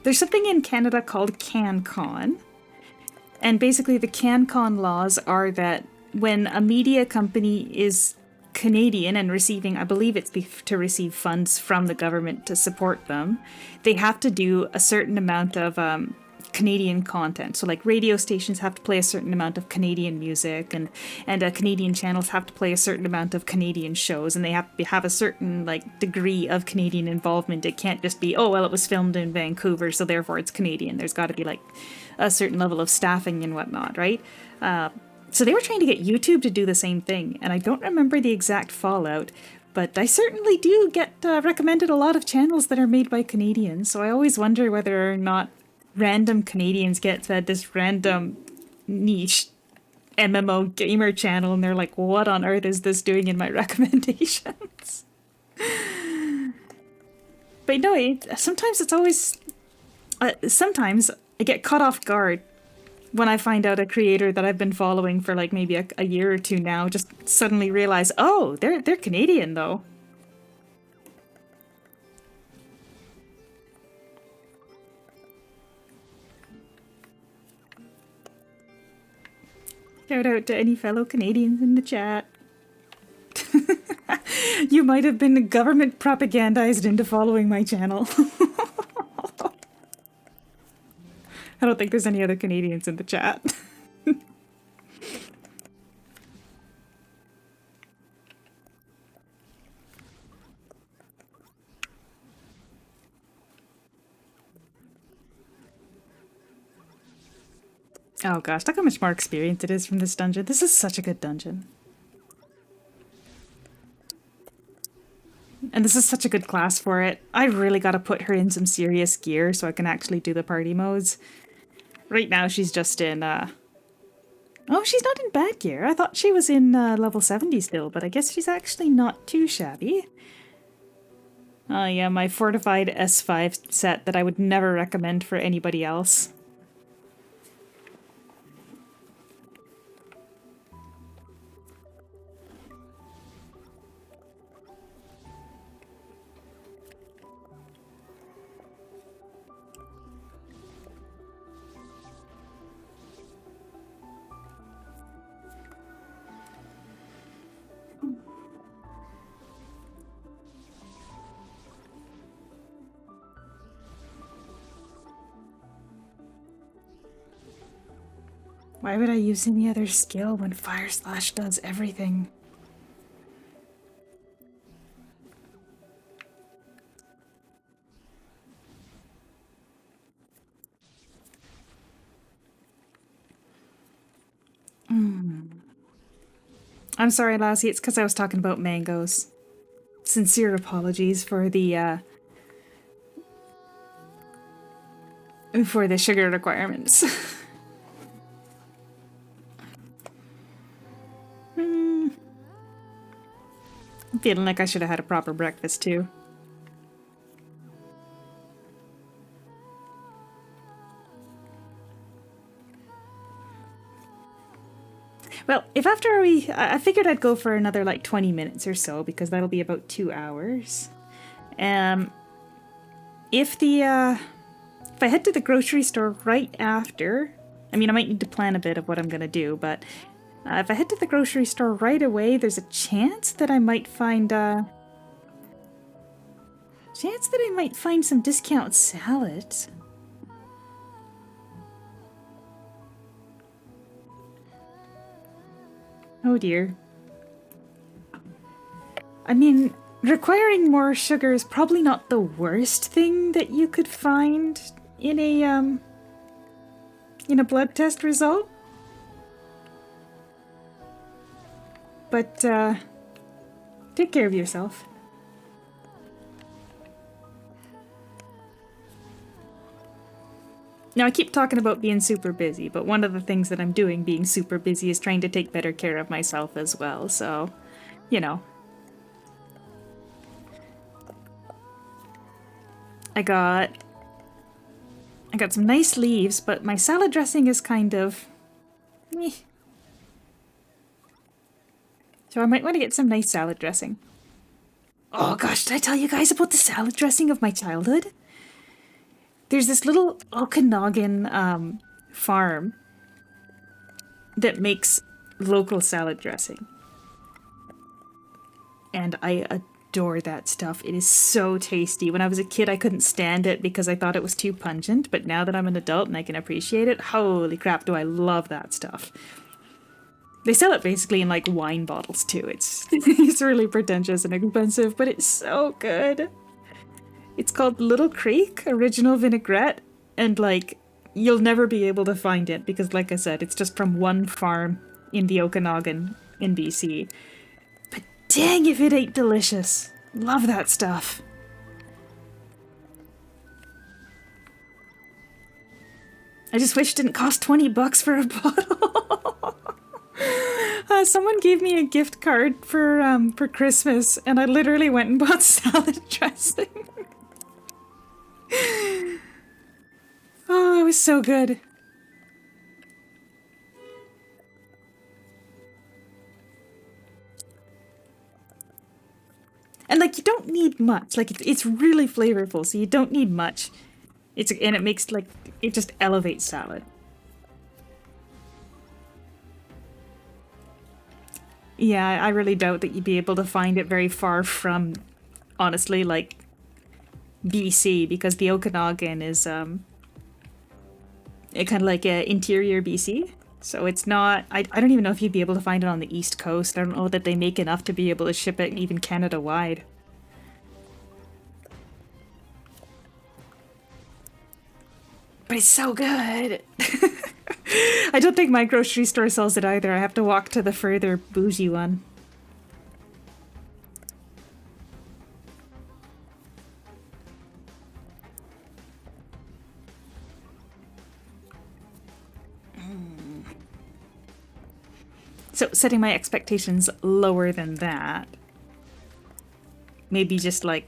there's something in Canada called CanCon. And basically the CanCon laws are that when a media company is Canadian and receiving, I believe it's to receive funds from the government to support them, they have to do a certain amount of Canadian content. So like radio stations have to play a certain amount of Canadian music, and Canadian channels have to play a certain amount of Canadian shows, and they have to have a certain like degree of Canadian involvement. It can't just be, oh well, it was filmed in Vancouver, so therefore it's Canadian. There's got to be like a certain level of staffing and whatnot, right? So they were trying to get YouTube to do the same thing, and I don't remember the exact fallout, but I certainly do get recommended a lot of channels that are made by Canadians, so I always wonder whether or not random Canadians get fed this random niche MMO gamer channel, and they're like, what on earth is this doing in my recommendations? But no, sometimes it's always... sometimes I get caught off guard when I find out a creator that I've been following for like maybe a year or two now, just suddenly realize, oh, they're Canadian though. Shout out to any fellow Canadians in the chat. You might have been government propagandized into following my channel. I don't think there's any other Canadians in the chat. Oh gosh, look how much more experience it is from this dungeon. This is such a good dungeon. And this is such a good class for it. I really gotta put her in some serious gear so I can actually do the party modes. Right now she's just in, oh, she's not in bad gear. I thought she was in level 70 still, but I guess she's actually not too shabby. Oh yeah, my fortified S5 set that I would never recommend for anybody else. Why would I use any other skill when Fire Slash does everything? I'm sorry, Lassie, it's because I was talking about mangoes. Sincere apologies for the sugar requirements. I'm feeling like I should have had a proper breakfast too. Well, if after I figured I'd go for another like 20 minutes or so, because that'll be about 2 hours. If I head to the grocery store right after, I mean, I might need to plan a bit of what I'm gonna do, but if I head to the grocery store right away, there's a chance that I might find some discount salads. Oh dear. I mean, requiring more sugar is probably not the worst thing that you could find in a blood test result. But, take care of yourself. Now, I keep talking about being super busy, but one of the things that I'm doing being super busy is trying to take better care of myself as well, so, you know. I got some nice leaves, but my salad dressing is kind of meh. So I might want to get some nice salad dressing. Oh gosh, did I tell you guys about the salad dressing of my childhood? There's this little Okanagan farm that makes local salad dressing. And I adore that stuff. It is so tasty. When I was a kid, I couldn't stand it because I thought it was too pungent, but now that I'm an adult and I can appreciate it, holy crap, do I love that stuff. They sell it basically in like wine bottles too. It's it's really pretentious and expensive, but it's so good. It's called Little Creek Original Vinaigrette, and like you'll never be able to find it because, like I said, it's just from one farm in the Okanagan in BC. But dang if it ain't delicious. Love that stuff. I just wish it didn't cost $20 for a bottle. Someone gave me a gift card for Christmas, and I literally went and bought salad dressing. Oh, it was so good. And like you don't need much. Like it's really flavorful, so you don't need much. And it makes like it just elevates salad. Yeah, I really doubt that you'd be able to find it very far from, honestly, like BC, because the Okanagan is kind of like interior BC. So it's not, I don't even know if you'd be able to find it on the East Coast. I don't know that they make enough to be able to ship it even Canada wide. But it's so good. I don't think my grocery store sells it either. I have to walk to the further bougie one. So setting my expectations lower than that. Maybe just like,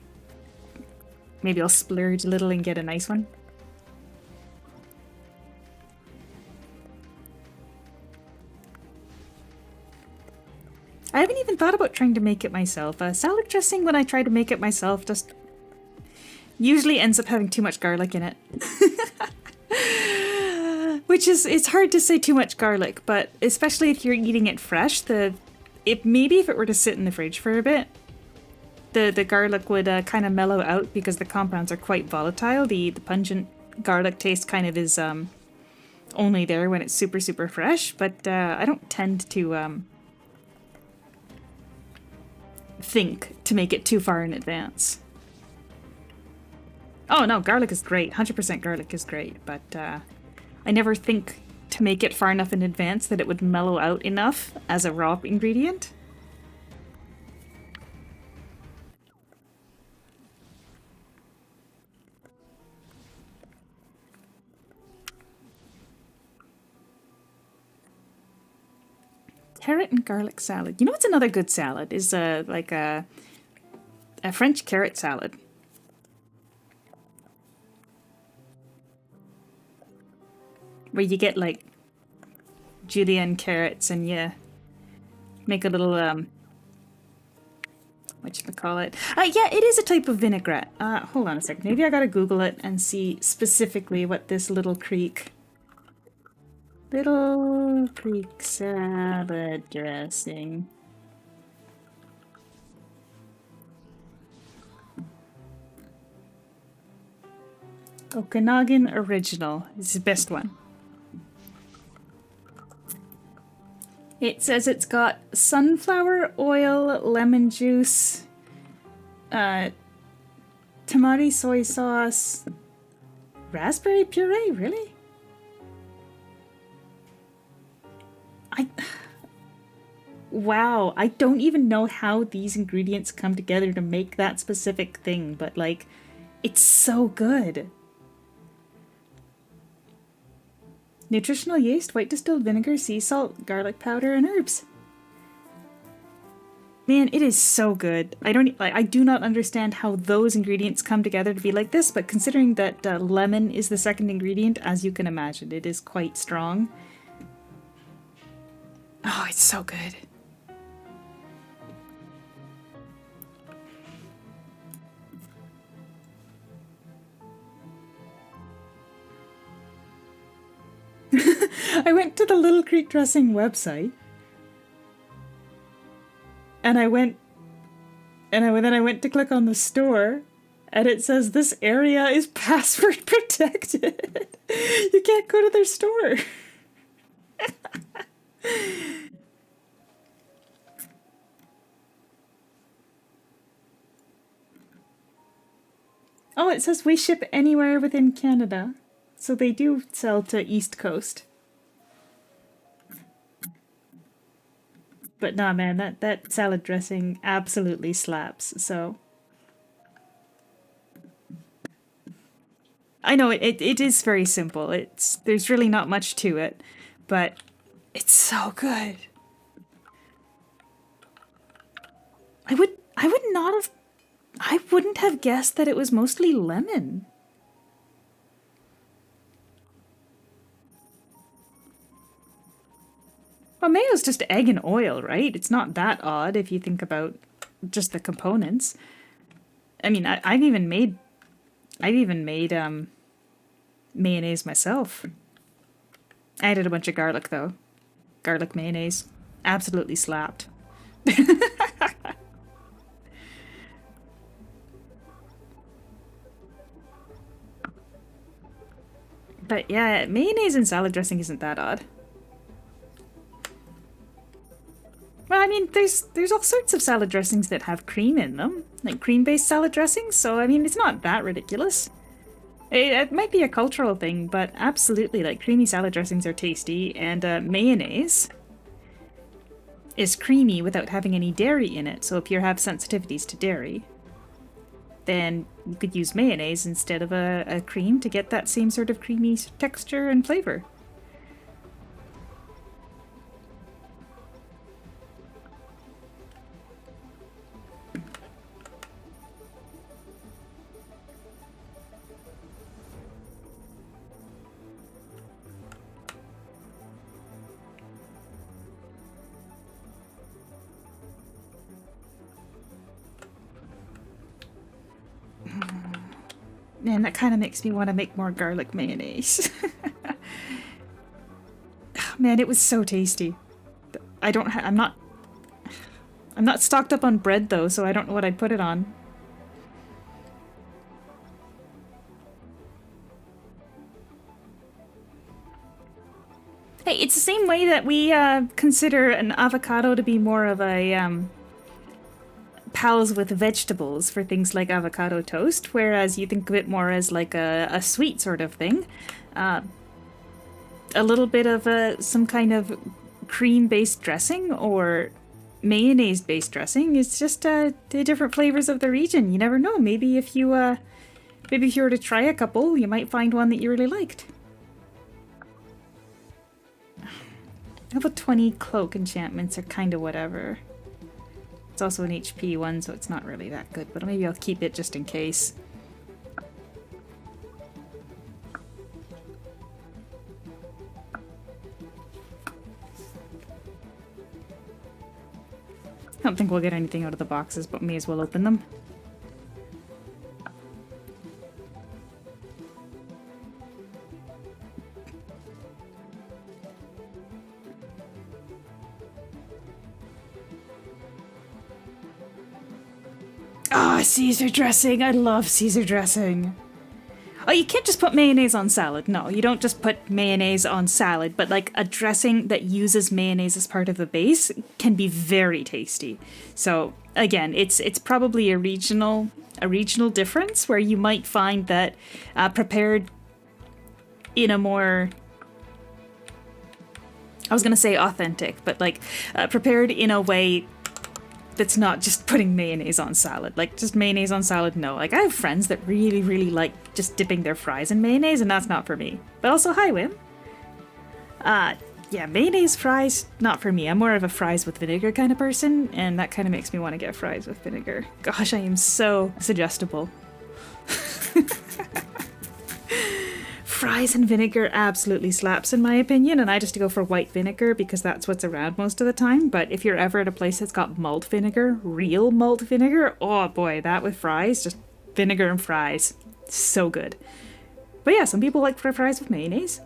maybe I'll splurge a little and get a nice one. I haven't even thought about trying to make it myself. Salad dressing, when I try to make it myself, just usually ends up having too much garlic in it. Which is, it's hard to say too much garlic, but especially if you're eating it fresh, maybe if it were to sit in the fridge for a bit, the garlic would kind of mellow out because the compounds are quite volatile. The pungent garlic taste kind of is only there when it's super, super fresh, but I don't tend to think to make it too far in advance. Oh no, garlic is great. 100% garlic is great, but I never think to make it far enough in advance that it would mellow out enough as a raw ingredient. Carrot and garlic salad. You know what's another good salad? Is like a French carrot salad. Where you get like julienne carrots and you make a little whatchamacallit. Yeah, it is a type of vinaigrette. Hold on a second. Maybe I gotta Google it and see specifically what this Little Creek salad dressing. Okanagan Original is the best one. It says it's got sunflower oil, lemon juice, tamari soy sauce, raspberry puree, really? Wow, I don't even know how these ingredients come together to make that specific thing, but like, it's so good. Nutritional yeast, white distilled vinegar, sea salt, garlic powder, and herbs. Man, it is so good. I do not understand how those ingredients come together to be like this, but considering that lemon is the second ingredient, as you can imagine, it is quite strong. Oh, it's so good. I went to the Little Creek Dressing website, and then I went to click on the store, and it says this area is password protected. You can't go to their store. Oh, it says we ship anywhere within Canada. So they do sell to East Coast. But nah, man, that salad dressing absolutely slaps, so... I know, it is very simple. There's really not much to it, but it's so good. I wouldn't have guessed that it was mostly lemon. Well, mayo's just egg and oil, right? It's not that odd if you think about just the components. I mean, I've even made mayonnaise myself. I added a bunch of garlic though. Garlic mayonnaise. Absolutely slapped. But yeah, mayonnaise and salad dressing isn't that odd. Well, I mean, there's all sorts of salad dressings that have cream in them, like cream-based salad dressings, so I mean, it's not that ridiculous. It might be a cultural thing, but absolutely, like, creamy salad dressings are tasty, and mayonnaise is creamy without having any dairy in it, so if you have sensitivities to dairy, then you could use mayonnaise instead of a cream to get that same sort of creamy texture and flavor. Man, that kind of makes me want to make more garlic mayonnaise. Man, it was so tasty. I'm not stocked up on bread though, so I don't know what I'd put it on. Hey, it's the same way that we consider an avocado to be more of a pals with vegetables for things like avocado toast, whereas you think of it more as like a sweet sort of thing. A little bit of some kind of cream-based dressing or mayonnaise-based dressing is just the different flavors of the region. You never know. Maybe if you were to try a couple, you might find one that you really liked. Level 20 cloak enchantments are kind of whatever. It's also an HP one, so it's not really that good, but maybe I'll keep it just in case. I don't think we'll get anything out of the boxes, but may as well open them. Ah, Caesar dressing! I love Caesar dressing! Oh, you can't just put mayonnaise on salad. No, you don't just put mayonnaise on salad, but like a dressing that uses mayonnaise as part of the base can be very tasty. So again, it's probably a regional difference where you might find that prepared in a more, I was gonna say authentic, but like prepared in a way that's not just putting mayonnaise on salad. Like, just mayonnaise on salad, no. Like, I have friends that really, really like just dipping their fries in mayonnaise, and that's not for me. But also, hi, Wim. Yeah, mayonnaise fries, not for me. I'm more of a fries with vinegar kind of person, and that kind of makes me want to get fries with vinegar. Gosh, I am so suggestible. Fries and vinegar absolutely slaps in my opinion, and I just go for white vinegar because that's what's around most of the time. But if you're ever at a place that's got malt vinegar, real malt vinegar, oh boy, that with fries, just vinegar and fries, so good. But yeah, some people like fries with mayonnaise.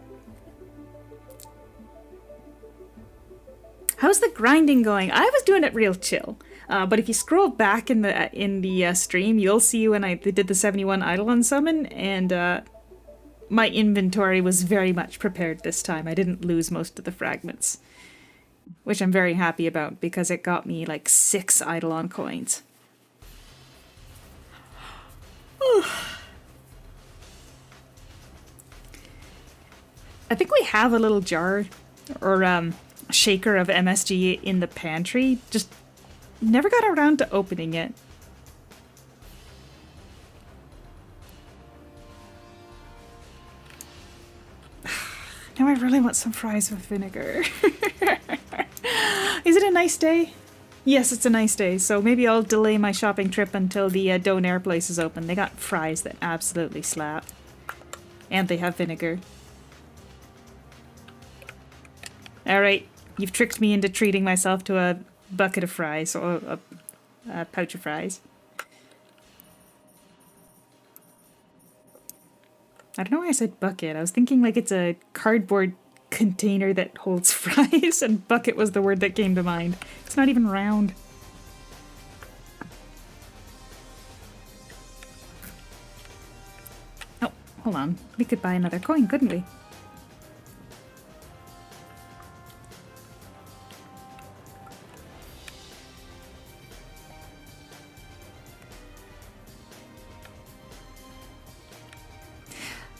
How's the grinding going? I was doing it real chill. But if you scroll back in the stream, you'll see when I did the 71 eidolon summon, and my inventory was very much prepared this time. I didn't lose most of the fragments, which I'm very happy about because it got me like 6 eidolon coins. I think we have a little jar or shaker of MSG in the pantry. Just never got around to opening it. Now I really want some fries with vinegar. Is it a nice day? Yes, it's a nice day, so maybe I'll delay my shopping trip until the Donair place is open. They got fries that absolutely slap. And they have vinegar. Alright, you've tricked me into treating myself to a bucket of fries, or a pouch of fries. I don't know why I said bucket. I was thinking like it's a cardboard container that holds fries, and bucket was the word that came to mind. It's not even round. Oh, hold on. We could buy another coin, couldn't we?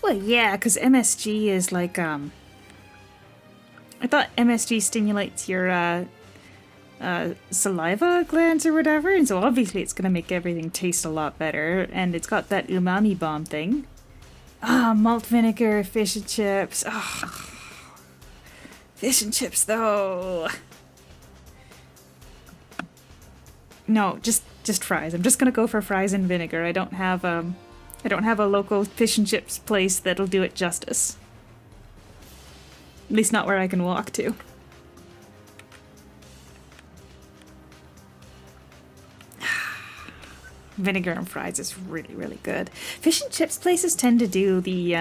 Well, yeah, because MSG is like, I thought MSG stimulates your, saliva glands or whatever, and so obviously it's gonna make everything taste a lot better, and it's got that umami bomb thing. Ah, malt vinegar, fish and chips. Oh, fish and chips, though. No, just fries. I'm just gonna go for fries and vinegar. I don't have a local fish and chips place that'll do it justice. At least not where I can walk to. Vinegar and fries is really, really good. Fish and chips places tend to do the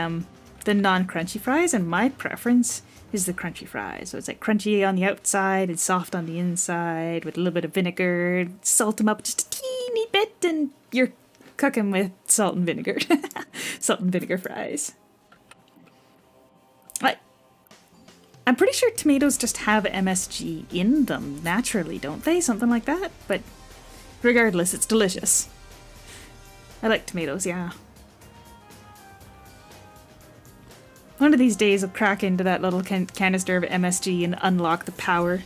non-crunchy fries, and my preference is the crunchy fries. So it's like crunchy on the outside and soft on the inside with a little bit of vinegar. Salt them up just a teeny bit, and you're cooking with salt and vinegar. Salt and vinegar fries. I'm pretty sure tomatoes just have MSG in them naturally, don't they? Something like that. But regardless, it's delicious. I like tomatoes, yeah. One of these days I'll crack into that little canister of MSG and unlock the power.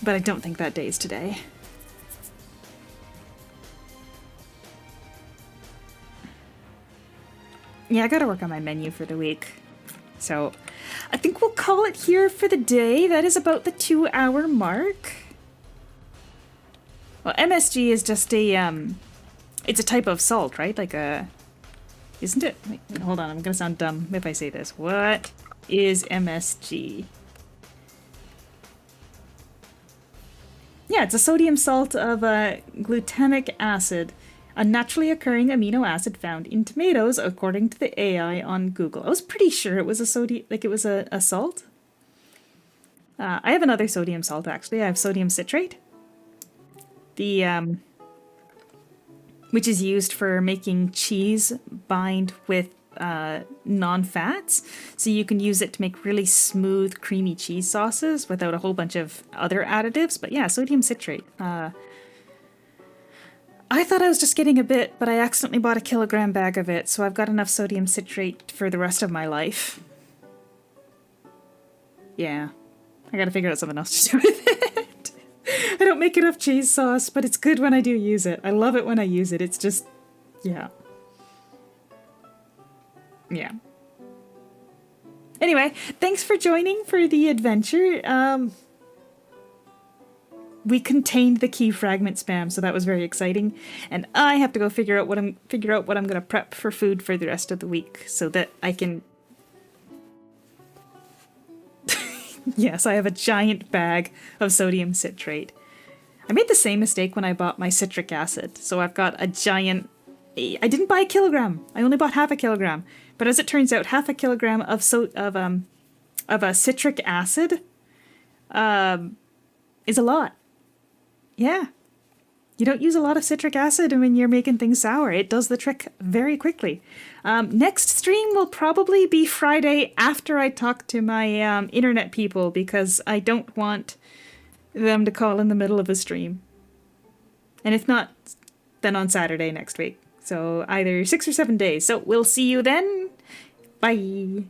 But I don't think that day is today. Yeah, I gotta work on my menu for the week. So, I think we'll call it here for the day. That is about the 2-hour mark. Well, MSG is just a, it's a type of salt, right? Like a... Isn't it? Wait, hold on, I'm gonna sound dumb if I say this. What is MSG? Yeah, it's a sodium salt of glutamic acid, a naturally occurring amino acid found in tomatoes, according to the AI on Google. I was pretty sure it was a sodium, like it was a salt. I have another sodium salt, actually. I have sodium citrate. The which is used for making cheese bind with non-fats. So you can use it to make really smooth, creamy cheese sauces without a whole bunch of other additives. But yeah, sodium citrate. I thought I was just getting a bit, but I accidentally bought a kilogram bag of it, so I've got enough sodium citrate for the rest of my life. Yeah. I gotta figure out something else to do with it. I don't make enough cheese sauce, but it's good when I do use it. I love it when I use it. It's just... yeah. Yeah. Anyway, thanks for joining for the adventure. We contained the key fragment spam, so that was very exciting. And I have to go figure out what I'm gonna prep for food for the rest of the week so that I can... Yes, I have a giant bag of sodium citrate. I made the same mistake when I bought my citric acid. So I've got a giant... I didn't buy a kilogram. I only bought half a kilogram. But as it turns out, half a kilogram of a citric acid is a lot. Yeah. You don't use a lot of citric acid when you're making things sour. It does the trick very quickly. Next stream will probably be Friday after I talk to my internet people because I don't want them to call in the middle of a stream. And if not, then on Saturday next week. So either 6 or 7 days. So we'll see you then. Bye.